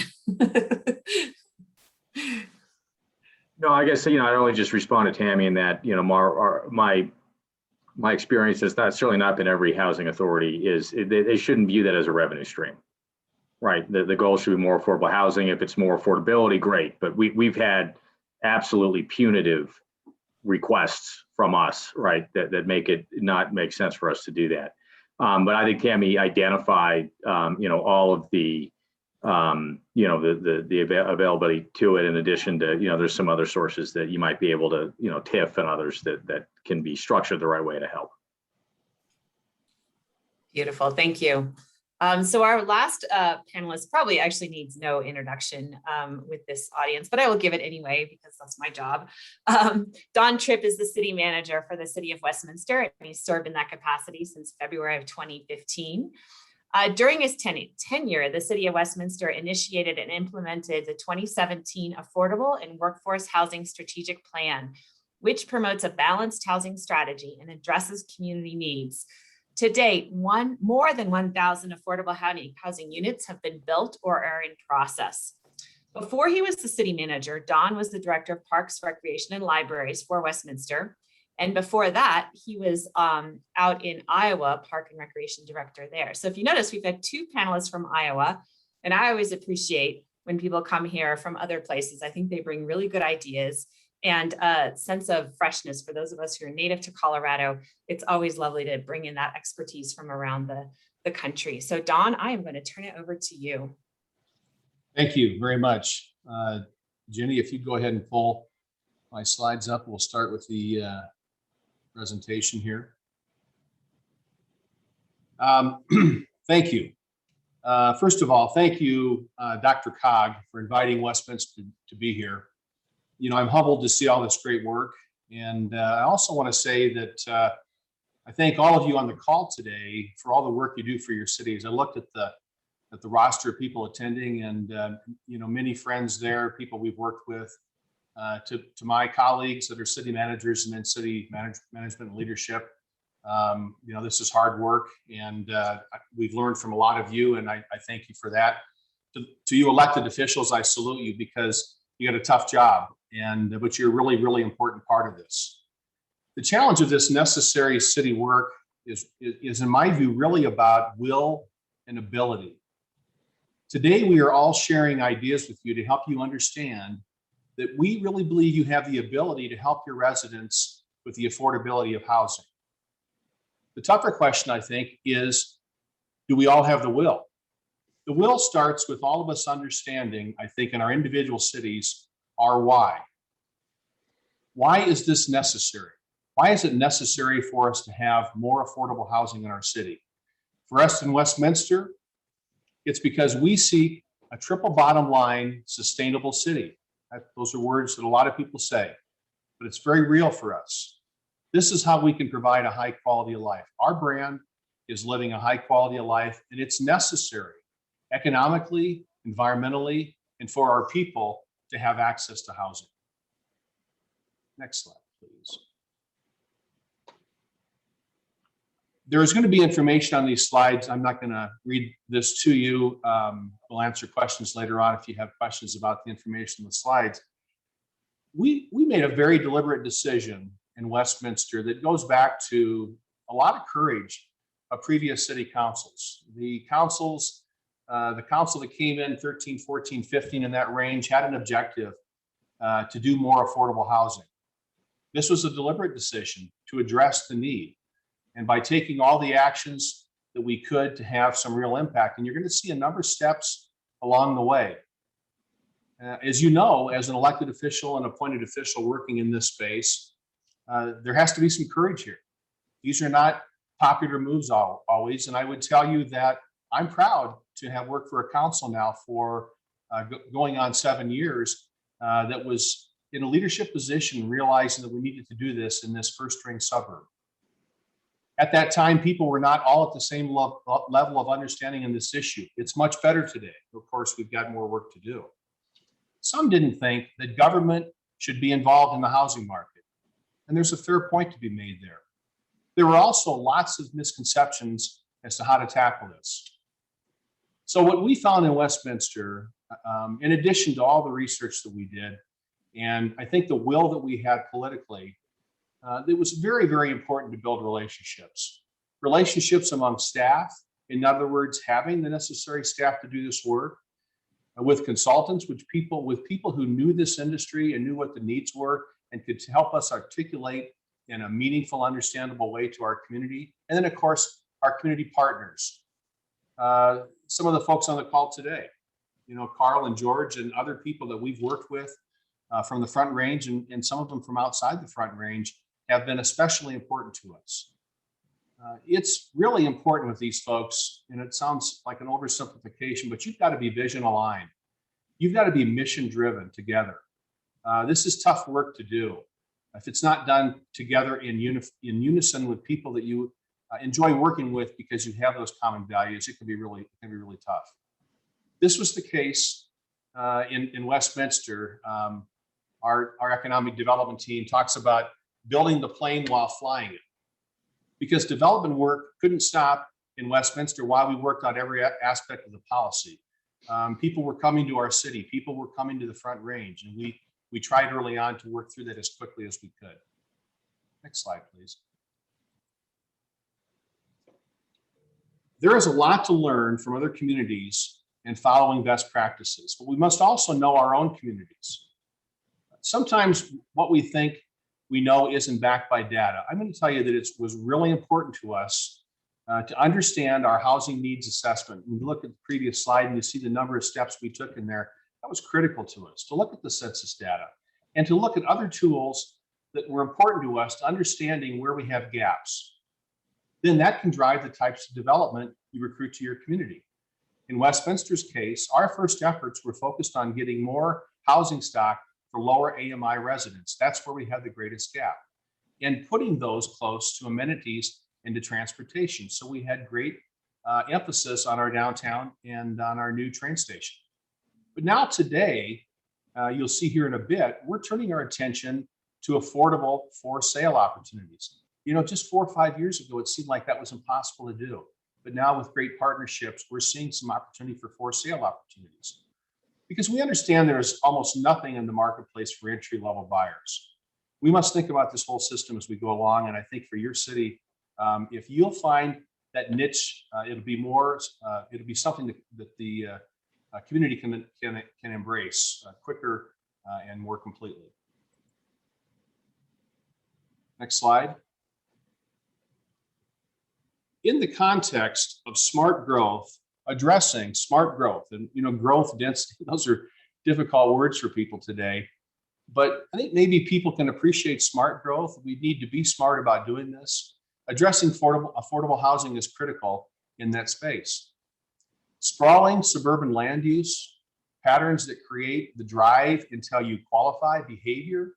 No, I guess, I'd only just respond to Tammy in that, my experience has certainly not been every housing authority they shouldn't view that as a revenue stream, right? The goal should be more affordable housing. If it's more affordability, great. But we've had absolutely punitive requests from us, right? That make it not make sense for us to do that. But I think Tammy identified, all of the availability to it, in addition to, there's some other sources that you might be able to, TIF and others that can be structured the right way to help. Beautiful, thank you. So our last panelist probably actually needs no introduction with this audience, but I will give it anyway because that's my job. Don Tripp is the city manager for the city of Westminster, and he's served in that capacity since February of 2015. During his tenure, the city of Westminster initiated and implemented the 2017 Affordable and Workforce Housing Strategic Plan, which promotes a balanced housing strategy and addresses community needs. To date, more than 1,000 affordable housing units have been built or are in process. Before he was the city manager, Don was the director of Parks, Recreation, and Libraries for Westminster. And before that, he was out in Iowa, Park and Recreation Director there. So if you notice, we've had two panelists from Iowa, and I always appreciate when people come here from other places. I think they bring really good ideas and a sense of freshness for those of us who are native to Colorado. It's always lovely to bring in that expertise from around the country. So Don, I am going to turn it over to you. Thank you very much. Jenny, if you'd go ahead and pull my slides up, we'll start with the presentation here. Thank you. First of all, thank you, DRCOG, for inviting Westminster to be here. I'm humbled to see all this great work. And I also want to say that I thank all of you on the call today for all the work you do for your cities. I looked at the roster of people attending, and many friends there, people we've worked with, to my colleagues that are city managers and then city management and leadership. This is hard work, and we've learned from a lot of you, and I thank you for that. To you elected officials, I salute you because you got a tough job, but you're a really, really important part of this. The challenge of this necessary city work is in my view, really about will and ability. Today, we are all sharing ideas with you to help you understand that we really believe you have the ability to help your residents with the affordability of housing. The tougher question, I think, is, do we all have the will? The will starts with all of us understanding, I think, in our individual cities, our why. Why is this necessary? Why is it necessary for us to have more affordable housing in our city? For us in Westminster, it's because we seek a triple bottom line, sustainable city. Those are words that a lot of people say, but it's very real for us. This is how we can provide a high quality of life. Our brand is living a high quality of life, and it's necessary economically, environmentally, and for our people to have access to housing. Next slide, please. There is going to be information on these slides. I'm not going to read this to you. We'll answer questions later on if you have questions about the information in the slides. We made a very deliberate decision in Westminster that goes back to a lot of courage of previous city councils. The council that came in 13, 14, 15 in that range had an objective to do more affordable housing. This was a deliberate decision to address the need. And by taking all the actions that we could to have some real impact, and you're going to see a number of steps along the way. As you know, as an elected official and appointed official working in this space, there has to be some courage here. These are not popular moves always. And I would tell you that I'm proud to have worked for a council now for going on 7 years that was in a leadership position, realizing that we needed to do this in this first ring suburb. At that time, people were not all at the same level of understanding in this issue. It's much better today. Of course, we've got more work to do. Some didn't think that government should be involved in the housing market. And there's a fair point to be made there. There were also lots of misconceptions as to how to tackle this. So what we found in Westminster, in addition to all the research that we did, and I think the will that we had politically, it was very, very important to build relationships. Relationships among staff, in other words, having the necessary staff to do this work, with consultants, with people who knew this industry and knew what the needs were and could help us articulate in a meaningful, understandable way to our community. And then, of course, our community partners. Some of the folks on the call today, Carl and George and other people that we've worked with from the Front Range and some of them from outside the Front Range have been especially important to us. It's really important with these folks, and it sounds like an oversimplification, but you've got to be vision aligned. You've got to be mission driven together. This is tough work to do. If it's not done together in unison with people that you enjoy working with because you have those common values, it can be really tough. This was the case in Westminster. Our economic development team talks about building the plane while flying it, because development work couldn't stop in Westminster while we worked on every aspect of the policy. People were coming to our city, people were coming to the Front Range, and we tried early on to work through that as quickly as we could. Next slide, please. There is a lot to learn from other communities and following best practices, but we must also know our own communities. Sometimes what we think we know isn't backed by data. I'm going to tell you that it was really important to us to understand our housing needs assessment. When you look at the previous slide and you see the number of steps we took in there, that was critical to us, to look at the census data and to look at other tools that were important to us to understanding where we have gaps. Then that can drive the types of development you recruit to your community. In Westminster's case, our first efforts were focused on getting more housing stock for lower AMI residents. That's where we had the greatest gap, and putting those close to amenities and to transportation. So we had great emphasis on our downtown and on our new train station. But now today, you'll see here in a bit, we're turning our attention to affordable for sale opportunities. Just 4 or 5 years ago, it seemed like that was impossible to do. But now with great partnerships, we're seeing some opportunity for sale opportunities. Because we understand there's almost nothing in the marketplace for entry-level buyers. We must think about this whole system as we go along. And I think for your city, if you'll find that niche, it'll be something that the community can embrace quicker and more completely. Next slide. In the context of smart growth, addressing smart growth and growth density, those are difficult words for people today, but I think maybe people can appreciate smart growth. We need to be smart about doing this. Addressing affordable housing is critical in that space. Sprawling suburban land use patterns that create the drive until you qualify behavior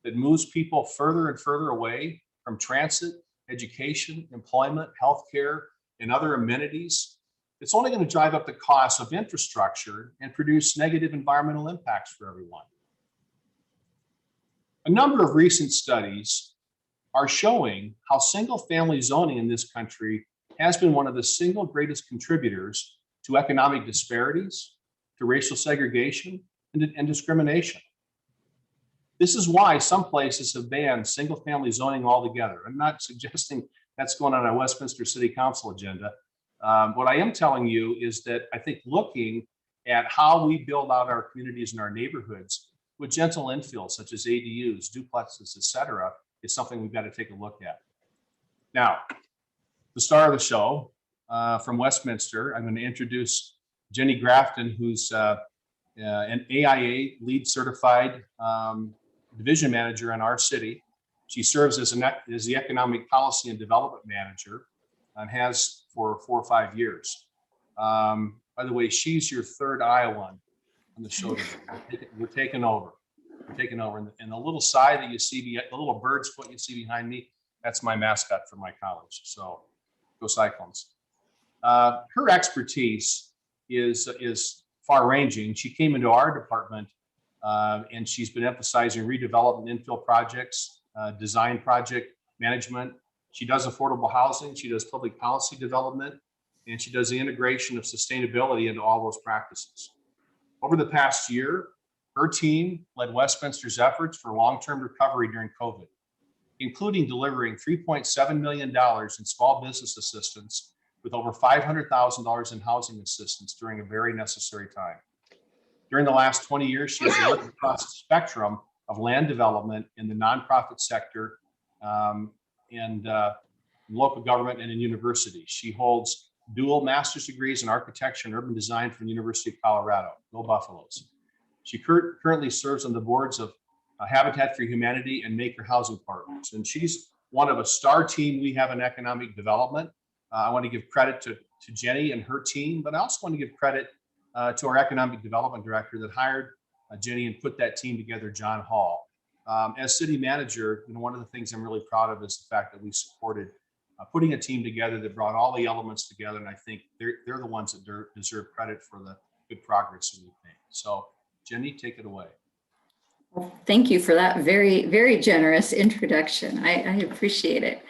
that moves people further and further away from transit, education, employment, healthcare, and other amenities. It's only going to drive up the cost of infrastructure and produce negative environmental impacts for everyone. A number of recent studies are showing how single-family zoning in this country has been one of the single greatest contributors to economic disparities, to racial segregation, and discrimination. This is why some places have banned single-family zoning altogether. I'm not suggesting that's going on a Westminster City Council agenda. What I am telling you is that I think looking at how we build out our communities and our neighborhoods with gentle infill, such as ADUs, duplexes, et cetera, is something we've got to take a look at. Now, the star of the show from Westminster, I'm going to introduce Jenny Grafton, who's an AIA LEED certified division manager in our city. She serves as the economic policy and development manager and has for 4 or 5 years. By the way, she's your third Iowan on the show today. We're taking over. We're taking over. And the little sigh that you see, the little bird's foot you see behind me, that's my mascot for my college. So go Cyclones. Her expertise is far-ranging. She came into our department and she's been emphasizing redevelopment infill projects, design project management. She does affordable housing, she does public policy development, and she does the integration of sustainability into all those practices. Over the past year, her team led Westminster's efforts for long-term recovery during COVID, including delivering $3.7 million in small business assistance with over $500,000 in housing assistance during a very necessary time. During the last 20 years, she has worked across the spectrum of land development in the nonprofit sector and local government and in universities. She holds dual master's degrees in architecture and urban design from the University of Colorado. Go Buffaloes. She currently serves on the boards of Habitat for Humanity and Maker Housing Partners. And she's one of a star team we have in economic development. I want to give credit to Jenny and her team, but I also want to give credit to our economic development director that hired Jenny and put that team together, John Hall. As city manager, one of the things I'm really proud of is the fact that we supported putting a team together that brought all the elements together. And I think they're the ones that deserve credit for the good progress that we've made. So Jenny, take it away. Well, thank you for that very, very generous introduction. I appreciate it.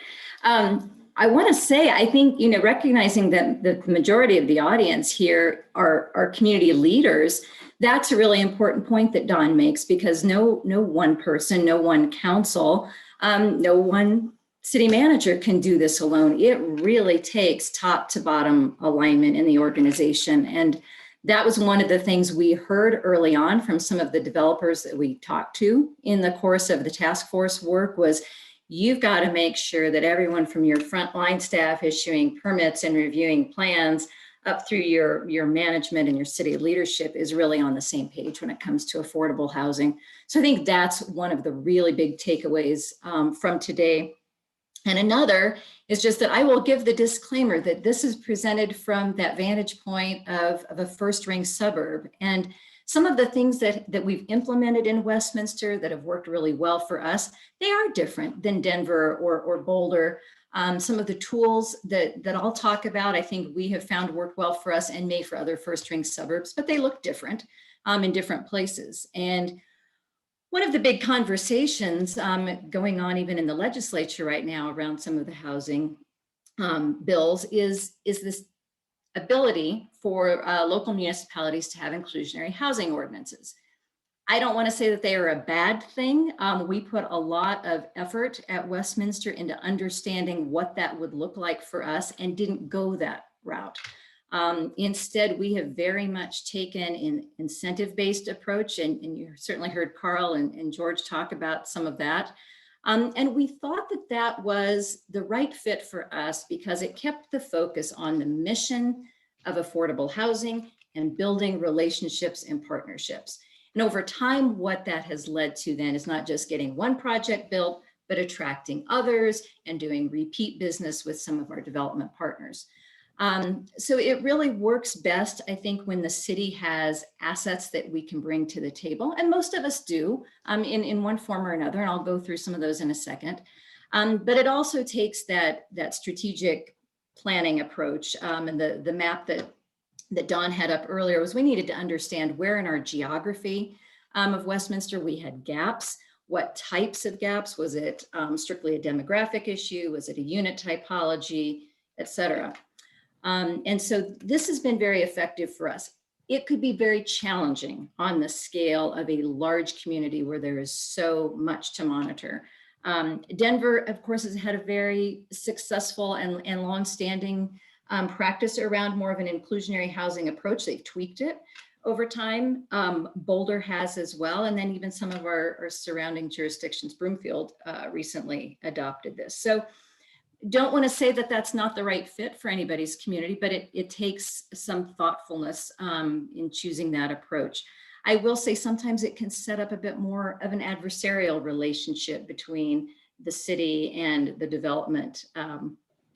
I want to say, I think, recognizing that the majority of the audience here are community leaders, that's a really important point that Don makes, because no one person, no one council, no one city manager can do this alone. It really takes top to bottom alignment in the organization. And that was one of the things we heard early on from some of the developers that we talked to in the course of the task force work was, you've got to make sure that everyone from your frontline staff issuing permits and reviewing plans up through your management and your city leadership is really on the same page when it comes to affordable housing. So I think that's one of the really big takeaways from today. And another is just that I will give the disclaimer that this is presented from that vantage point of a first ring suburb. And some of the things that we've implemented in Westminster that have worked really well for us, they are different than Denver or Boulder. Some of the tools that I'll talk about, I think we have found work well for us and may for other first ring suburbs, but they look different in different places. And one of the big conversations going on even in the legislature right now around some of the housing bills is this ability for local municipalities to have inclusionary housing ordinances. I don't want to say that they are a bad thing. We put a lot of effort at Westminster into understanding what that would look like for us and didn't go that route. Instead, we have very much taken an incentive-based approach, and you certainly heard Carl and George talk about some of that. And we thought that that was the right fit for us because it kept the focus on the mission of affordable housing and building relationships and partnerships. And over time, what that has led to then is not just getting one project built, but attracting others and doing repeat business with some of our development partners. So it really works best, I think, when the city has assets that we can bring to the table, and most of us do in one form or another, and I'll go through some of those in a second. But it also takes that strategic planning approach, and the map that Don had up earlier was we needed to understand where in our geography of Westminster we had gaps. What types of gaps? Was it strictly a demographic issue? Was it a unit typology, et cetera? And so this has been very effective for us. It could be very challenging on the scale of a large community where there is so much to monitor. Denver, of course, has had a very successful and longstanding practice around more of an inclusionary housing approach. They've tweaked it over time. Boulder has as well. And then even some of our surrounding jurisdictions, Broomfield recently adopted this. So don't want to say that that's not the right fit for anybody's community, but it takes some thoughtfulness in choosing that approach. I will say sometimes it can set up a bit more of an adversarial relationship between the city and the development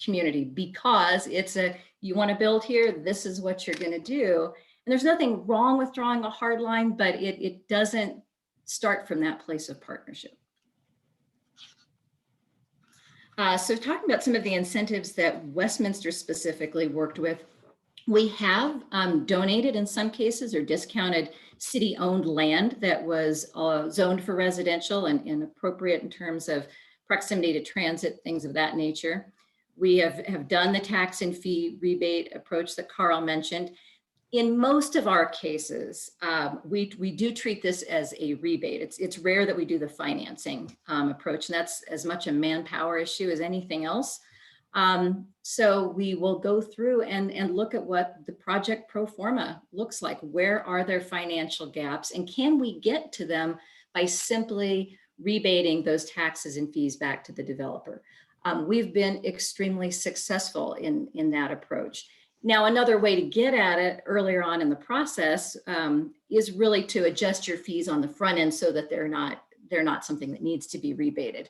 community, because it's you want to build here, this is what you're going to do. And there's nothing wrong with drawing a hard line, but it doesn't start from that place of partnership. So talking about some of the incentives that Westminster specifically worked with, we have donated in some cases or discounted city-owned land that was zoned for residential and appropriate in terms of proximity to transit, things of that nature. We have done the tax and fee rebate approach that Carl mentioned. In most of our cases, we do treat this as a rebate. It's rare that we do the financing approach, and that's as much a manpower issue as anything else. So we will go through and look at what the project pro forma looks like. Where are there financial gaps, and can we get to them by simply rebating those taxes and fees back to the developer? We've been extremely successful in that approach. Now, another way to get at it earlier on in the process is really to adjust your fees on the front end so that they're not something that needs to be rebated.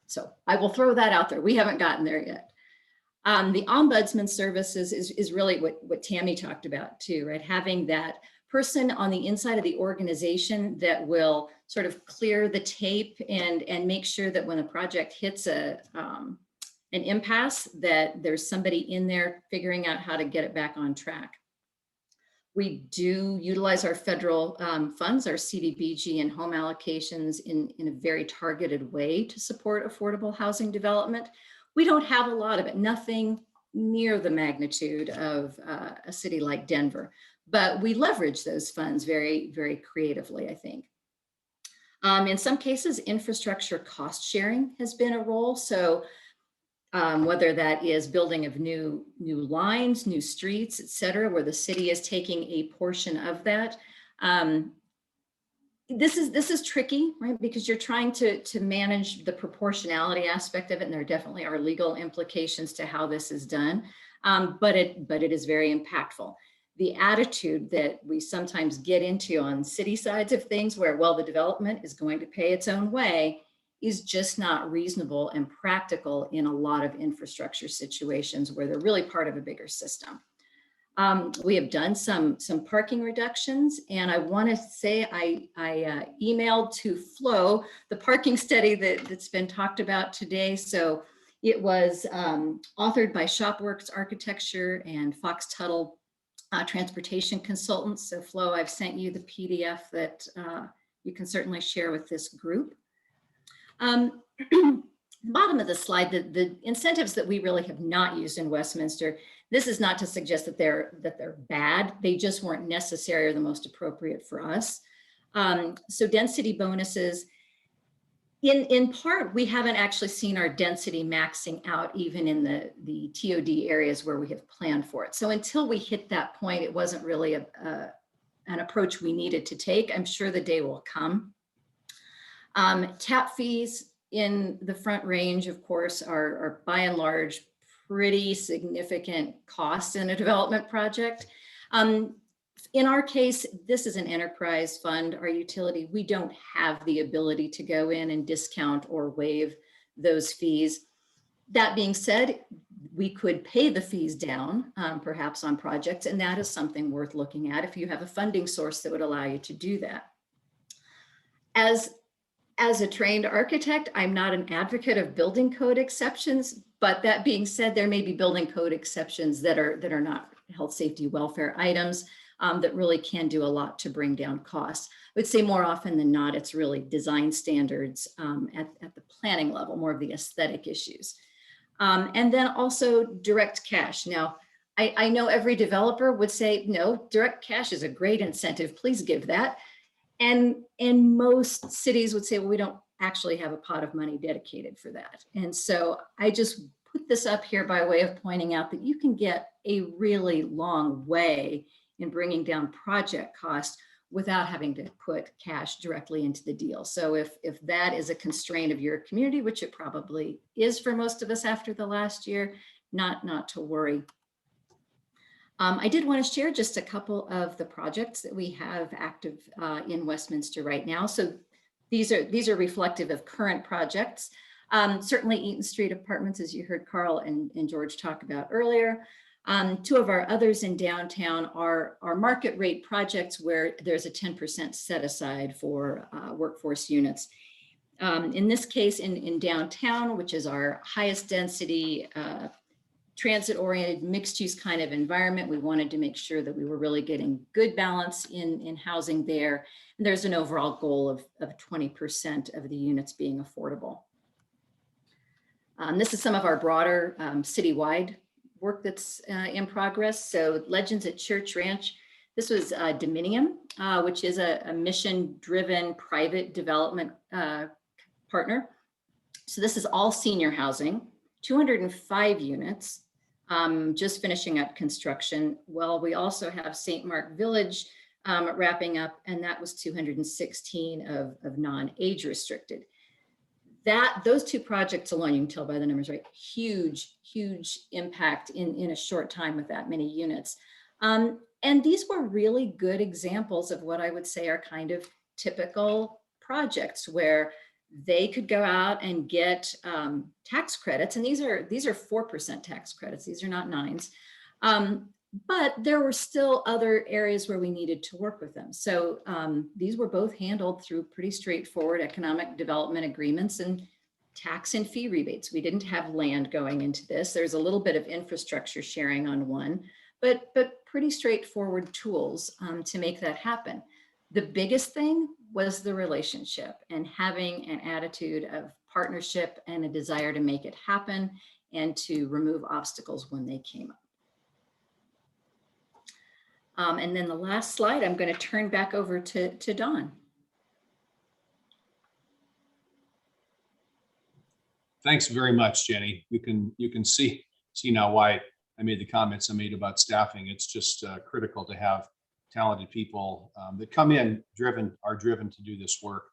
So I will throw that out there. We haven't gotten there yet. The ombudsman services is really what Tammy talked about too, right? Having that person on the inside of the organization that will sort of clear the tape and make sure that when a project hits an impasse, that there's somebody in there figuring out how to get it back on track. We do utilize our federal funds, our CDBG and home allocations in a very targeted way to support affordable housing development. We don't have a lot of it, nothing near the magnitude of a city like Denver, but we leverage those funds very, very creatively, I think. In some cases, infrastructure cost sharing has been a role. So whether that is building of new lines, new streets, et cetera, where the city is taking a portion of that. This is tricky, right? Because you're trying to manage the proportionality aspect of it, and there definitely are legal implications to how this is done, but it is very impactful. The attitude that we sometimes get into on city sides of things where, well, the development is going to pay its own way is just not reasonable and practical in a lot of infrastructure situations where they're really part of a bigger system. We have done some parking reductions, and I want to say I emailed to Flo the parking study that's been talked about today. So it was authored by Shopworks Architecture and Fox Tuttle Transportation Consultants. So Flo, I've sent you the PDF that you can certainly share with this group. The bottom of the slide, the incentives that we really have not used in Westminster, this is not to suggest that they're bad. They just weren't necessary or the most appropriate for us. So density bonuses, In part, we haven't actually seen our density maxing out even in the TOD areas where we have planned for it. So until we hit that point, it wasn't really an approach we needed to take. I'm sure the day will come. Tap fees in the Front Range, of course, are by and large pretty significant cost in a development project. In our case, this is an enterprise fund, our utility. We don't have the ability to go in and discount or waive those fees. That being said, we could pay the fees down, perhaps on projects, and that is something worth looking at if you have a funding source that would allow you to do that. As a trained architect, I'm not an advocate of building code exceptions, but that being said, there may be building code exceptions that are not health, safety, welfare items that really can do a lot to bring down costs. I would say more often than not, it's really design standards at the planning level, more of the aesthetic issues. And then also direct cash. Now, I know every developer would say, no, direct cash is a great incentive, please give that. And most cities would say, well, we don't actually have a pot of money dedicated for that. And so I just put this up here by way of pointing out that you can get a really long way in bringing down project costs without having to put cash directly into the deal. So if that is a constraint of your community, which it probably is for most of us after the last year, not to worry. I did want to share just a couple of the projects that we have active in Westminster right now. So these are reflective of current projects. Certainly Eaton Street Apartments, as you heard Carl and George talk about earlier. Two of our others in downtown are market rate projects where there's a 10% set aside for workforce units. In this case, in downtown, which is our highest density, transit-oriented, mixed-use kind of environment, we wanted to make sure that we were really getting good balance in housing there. And there's an overall goal of 20% of the units being affordable. This is some of our broader citywide work that's in progress. So Legends at Church Ranch, this was Dominium, which is a mission-driven private development partner. So this is all senior housing, 205 units, just finishing up construction. Well, we also have St. Mark Village wrapping up, and that was 216 of non-age restricted. Those two projects alone, you can tell by the numbers, right? Huge impact in a short time with that many units. And these were really good examples of what I would say are kind of typical projects where they could go out and get tax credits. And these are 4% tax credits. These are not 9s. But there were still other areas where we needed to work with them. So these were both handled through pretty straightforward economic development agreements and tax and fee rebates. We didn't have land going into this. There's a little bit of infrastructure sharing on one, but pretty straightforward tools to make that happen. The biggest thing was the relationship and having an attitude of partnership and a desire to make it happen and to remove obstacles when they came up. And then the last slide, I'm going to turn back over to Dawn. Thanks very much, Jenny. You can see now why I made the comments I made about staffing. It's just critical to have talented people that come in are driven to do this work.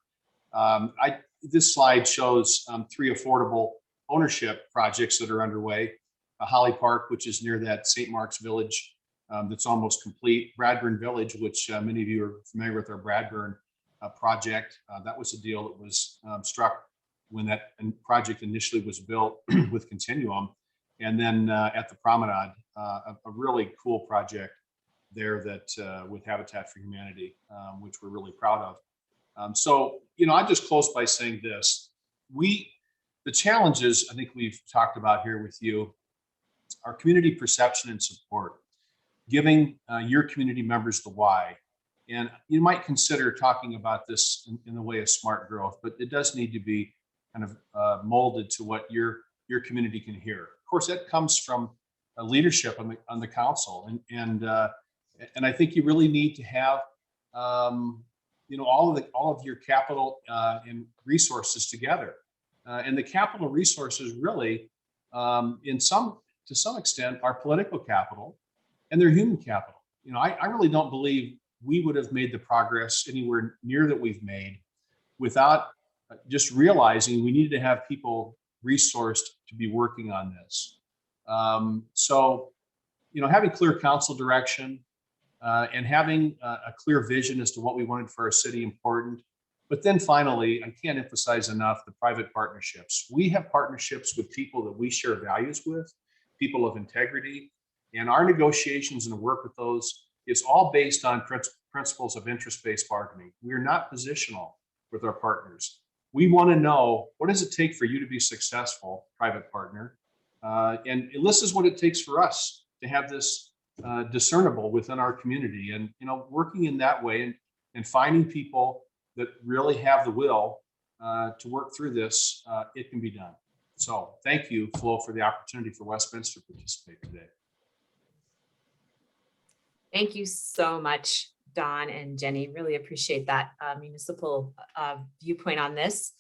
This slide shows 3 affordable ownership projects that are underway. Holly Park, which is near that St. Mark's Village, that's almost complete. Bradburn Village, which many of you are familiar with our Bradburn project. That was a deal that was struck when that project initially was built with Continuum. And then at the Promenade, a really cool project there that with Habitat for Humanity, which we're really proud of. So, I just close by saying this. The challenges I think we've talked about here with you are community perception and support, giving your community members the why. And you might consider talking about this in the way of smart growth, but it does need to be kind of molded to what your community can hear. Of course, that comes from leadership on the council. And I think you really need to have all of your capital and resources together. And the capital resources really, to some extent, are political capital and they're human capital. I really don't believe we would have made the progress anywhere near that we've made without just realizing we needed to have people resourced to be working on this. So, having clear council direction and having a clear vision as to what we wanted for our city important. But then finally, I can't emphasize enough the private partnerships. We have partnerships with people that we share values with, people of integrity, and our negotiations and work with those is all based on principles of interest-based bargaining. We're not positional with our partners. We want to know, what does it take for you to be successful, private partner? And this is what it takes for us to have this discernible within our community. And, working in that way and finding people that really have the will to work through this, it can be done. So thank you, Flo, for the opportunity for Westminster to participate today. Thank you so much, Don and Jenny. Really appreciate that municipal viewpoint on this.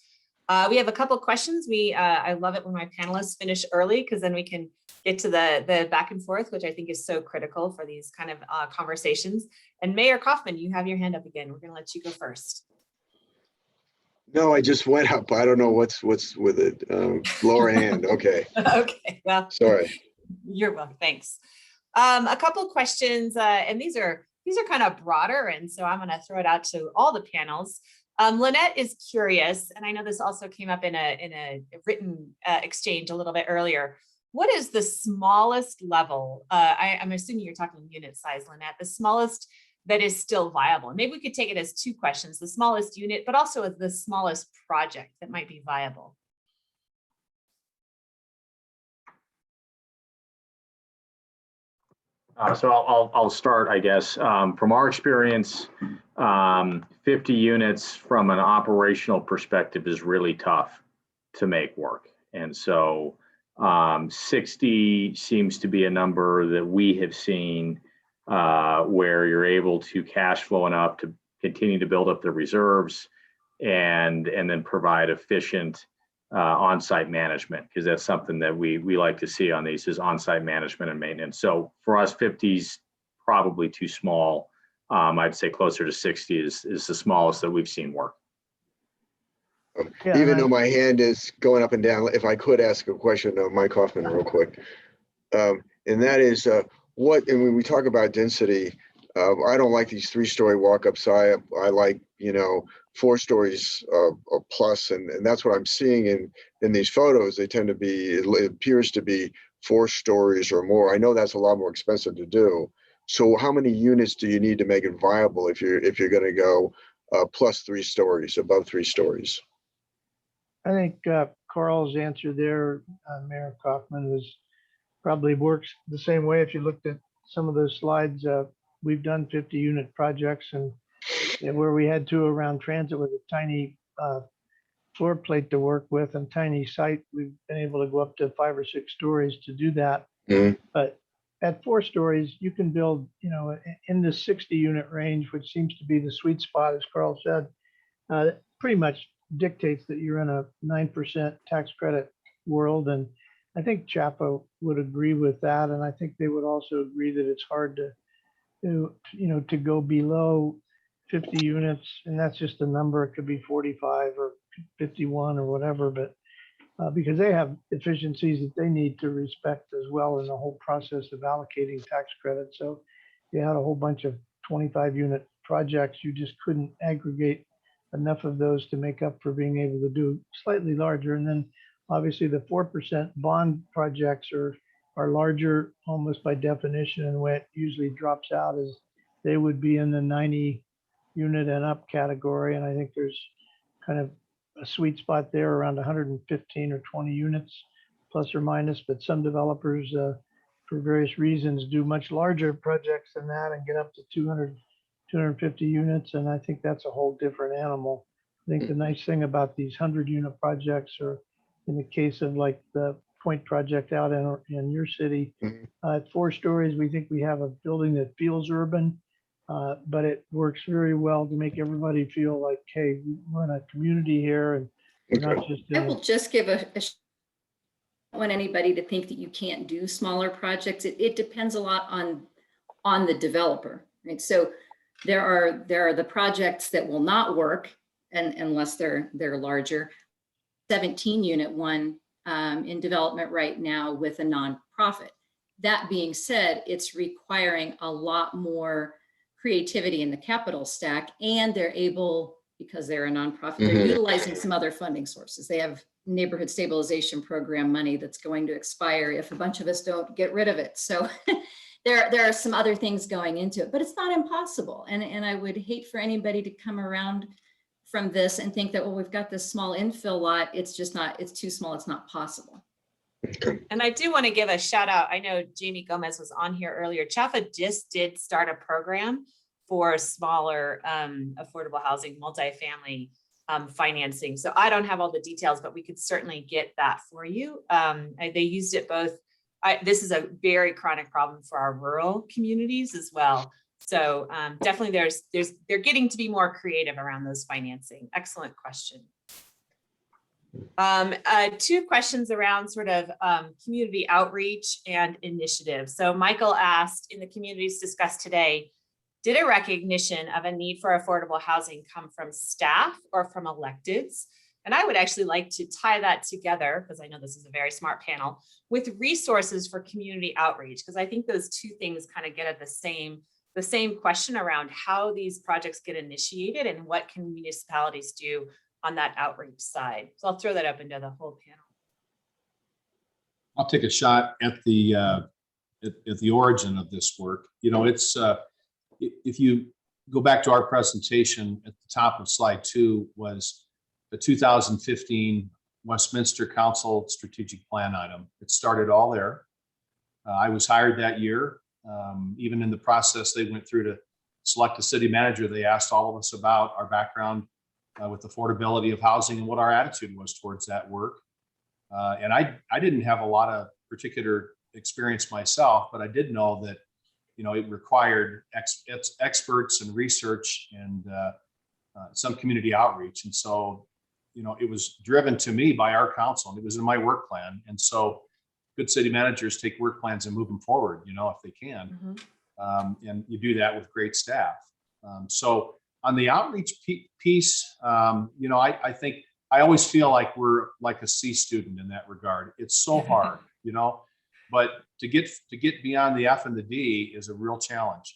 We have a couple of questions. I love it when my panelists finish early because then we can get to the back and forth, which I think is so critical for these kind of conversations. And Mayor Kaufman, you have your hand up again. We're going to let you go first. No, I just went up. I don't know what's with it. Lower hand. Okay. Okay. Well, Sorry. You're welcome. Thanks. A couple of questions, and these are kind of broader, and so I'm going to throw it out to all the panels. Lynette is curious, and I know this also came up in a written exchange a little bit earlier. What is the smallest level? I'm assuming you're talking unit size, Lynette, the smallest that is still viable. And maybe we could take it as two questions, the smallest unit, but also the smallest project that might be viable. So I'll start, I guess. From our experience, 50 units from an operational perspective is really tough to make work. And so 60 seems to be a number that we have seen where you're able to cash flow enough to continue to build up the reserves and then provide efficient on-site management, because that's something that we like to see on these is on-site management and maintenance. So for us, 50 is probably too small. I'd say closer to 60 is the smallest that we've seen work. Even though my hand is going up and down, if I could ask a question of Mike Hoffman real quick. And that is and when we talk about density, I don't like these 3-story walk-ups. I like, 4 stories or plus, and that's what I'm seeing in these photos. They tend to be, it appears to be 4 stories or more. I know that's a lot more expensive to do. So how many units do you need to make it viable if you're going to go plus 3 stories, above 3 stories? I think Carl's answer there, Mayor Kaufman, probably works the same way. If you looked at some of those slides, we've done 50 unit projects, and where we had to around transit with a tiny floor plate to work with and tiny site, we've been able to go up to 5 or 6 stories to do that. Mm-hmm. But at 4 stories, you can build, in the 60 unit range, which seems to be the sweet spot, as Carl said, pretty much dictates that you're in a 9% tax credit world. And I think CHAPA would agree with that. And I think they would also agree that it's hard to go below 50 units. And that's just a number. It could be 45 or 51 or whatever, but because they have efficiencies that they need to respect as well in the whole process of allocating tax credits. So you had a whole bunch of 25 unit projects. You just couldn't aggregate enough of those to make up for being able to do slightly larger. And then obviously the 4% bond projects are larger almost by definition, and the way it usually drops out is they would be in the 90 unit and up category. And I think there's kind of a sweet spot there around 115 or 20 units plus or minus, but some developers for various reasons do much larger projects than that and get up to 200, 250 units. And I think that's a whole different animal. I think the nice thing about these 100 unit projects, or in the case of like the Point project out in your city, at 4 stories, we think we have a building that feels urban. but it works very well to make everybody feel like, hey, we're in a community here and we're not just I in will just give I don't want anybody to think that you can't do smaller projects. It depends a lot on the developer, right? So there are the projects that will not work unless they're larger. 17 unit one in development right now with a nonprofit. That being said, it's requiring a lot more creativity in the capital stack, and they're able, because they're a nonprofit, they're utilizing some other funding sources. They have neighborhood stabilization program money that's going to expire if a bunch of us don't get rid of it. So there are some other things going into it, but it's not impossible. And I would hate for anybody to come around from this and think that, well, we've got this small infill lot. It's just not, it's too small. It's not possible. And I do want to give a shout out. I know Jamie Gomez was on here earlier. Chaffa just did start a program for smaller affordable housing, multifamily financing. So I don't have all the details, but we could certainly get that for you. They used it both. This is a very chronic problem for our rural communities as well. So definitely they're getting to be more creative around those financing. Excellent question. Two questions around sort of community outreach and initiatives. So Michael asked, in the communities discussed today, did a recognition of a need for affordable housing come from staff or from electeds? And I would actually like to tie that together, because I know this is a very smart panel, with resources for community outreach, because I think those two things kind of get at the same question around how these projects get initiated and what can municipalities do on that outreach side. So I'll throw that up into the whole panel. I'll take a shot at the origin of this work. You know, it's if you go back to our presentation at the top of slide 2 was the 2015 Westminster Council strategic plan item. It started all there. I was hired that year. Even in the process they went through to select a city manager, they asked all of us about our background with affordability of housing and what our attitude was towards that work. And I didn't have a lot of particular experience myself, but I did know that, you know, it required experts and research and some community outreach. And so, you know, it was driven to me by our council, and it was in my work plan. And so good city managers take work plans and move them forward, you know, if they can. And you do that with great staff. So on the outreach piece, you know, I think I always feel like we're like a C student in that regard. It's so hard, you know, but to get beyond the F and the D is a real challenge.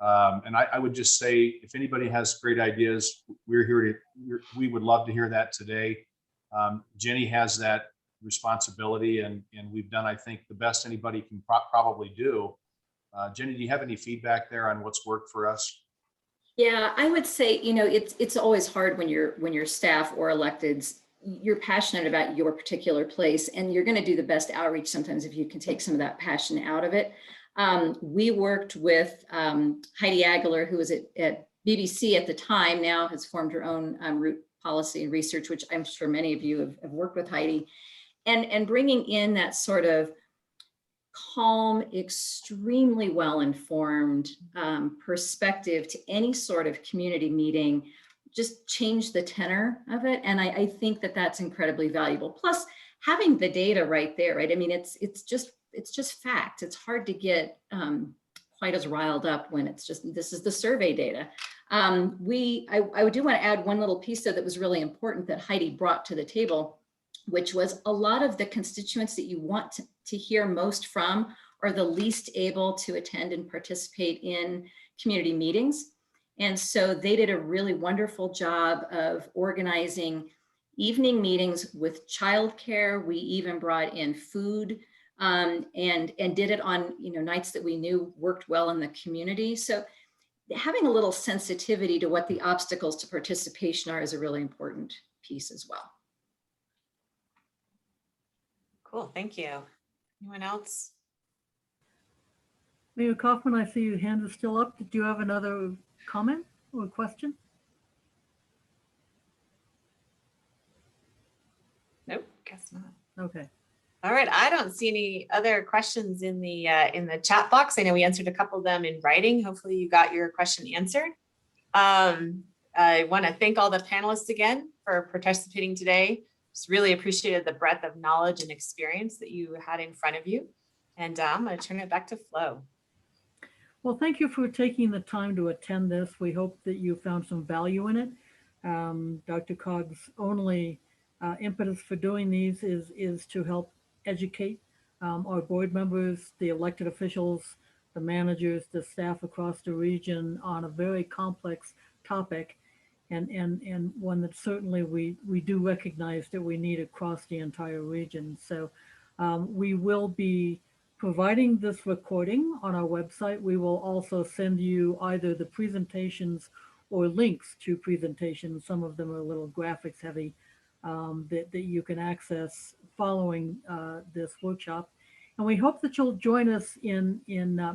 And I would just say, if anybody has great ideas, we're here we would love to hear that today. Jenny has that responsibility, and we've done, I think, the best anybody can probably do. Jenny, do you have any feedback there on what's worked for us? Yeah, I would say, you know, it's always hard when you're staff or electeds. You're passionate about your particular place, and you're going to do the best outreach sometimes if you can take some of that passion out of it. We worked with Heidi Aguilar, who was at BBC at the time, now has formed her own route policy and research, which I'm sure many of you have worked with Heidi, and bringing in that sort of calm, extremely well-informed perspective to any sort of community meeting, just change the tenor of it. And I think that that's incredibly valuable. Plus having the data right there, right? I mean, it's just fact. It's hard to get quite as riled up when it's just, this is the survey data. I do want to add one little piece though that was really important that Heidi brought to the table, which was a lot of the constituents that you want to hear most from are the least able to attend and participate in community meetings. And so they did a really wonderful job of organizing evening meetings with childcare. We even brought in food and did it on, you know, nights that we knew worked well in the community. So having a little sensitivity to what the obstacles to participation are is a really important piece as well. Cool, thank you. Anyone else? Mayor Kaufman, I see your hand is still up. Did you have another comment or question? Nope, guess not. Okay. All right, I don't see any other questions in the chat box. I know we answered a couple of them in writing. Hopefully you got your question answered. I want to thank all the panelists again for participating today. Just really appreciated the breadth of knowledge and experience that you had in front of you. And I'm going to turn it back to Flo. Well, thank you for taking the time to attend this. We hope that you found some value in it. DRCOG's only impetus for doing these is to help educate our board members, the elected officials, the managers, the staff across the region on a very complex topic, and one that certainly we do recognize that we need across the entire region. So we will be providing this recording on our website. We will also send you either the presentations or links to presentations. Some of them are a little graphics heavy that you can access following this workshop. And we hope that you'll join us in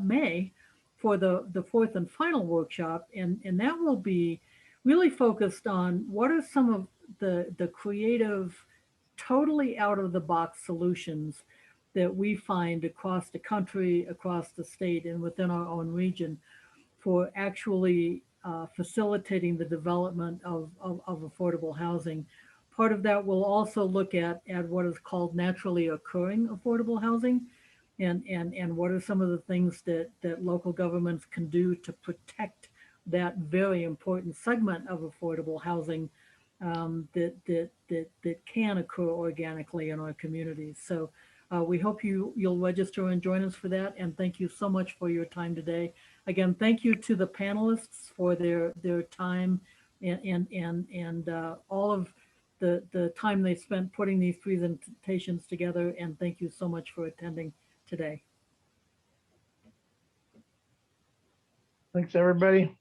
May for the fourth and final workshop. And that will be really focused on what are some of the creative, totally out of the box solutions that we find across the country, across the state, and within our own region for actually facilitating the development of affordable housing. Part of that will also look at what is called naturally occurring affordable housing, and what are some of the things that local governments can do to protect that very important segment of affordable housing that can occur organically in our communities. So we hope you'll register and join us for that. And thank you so much for your time today. Again, thank you to the panelists for their time and all of the time they spent putting these presentations together. And thank you so much for attending today. Thanks, everybody.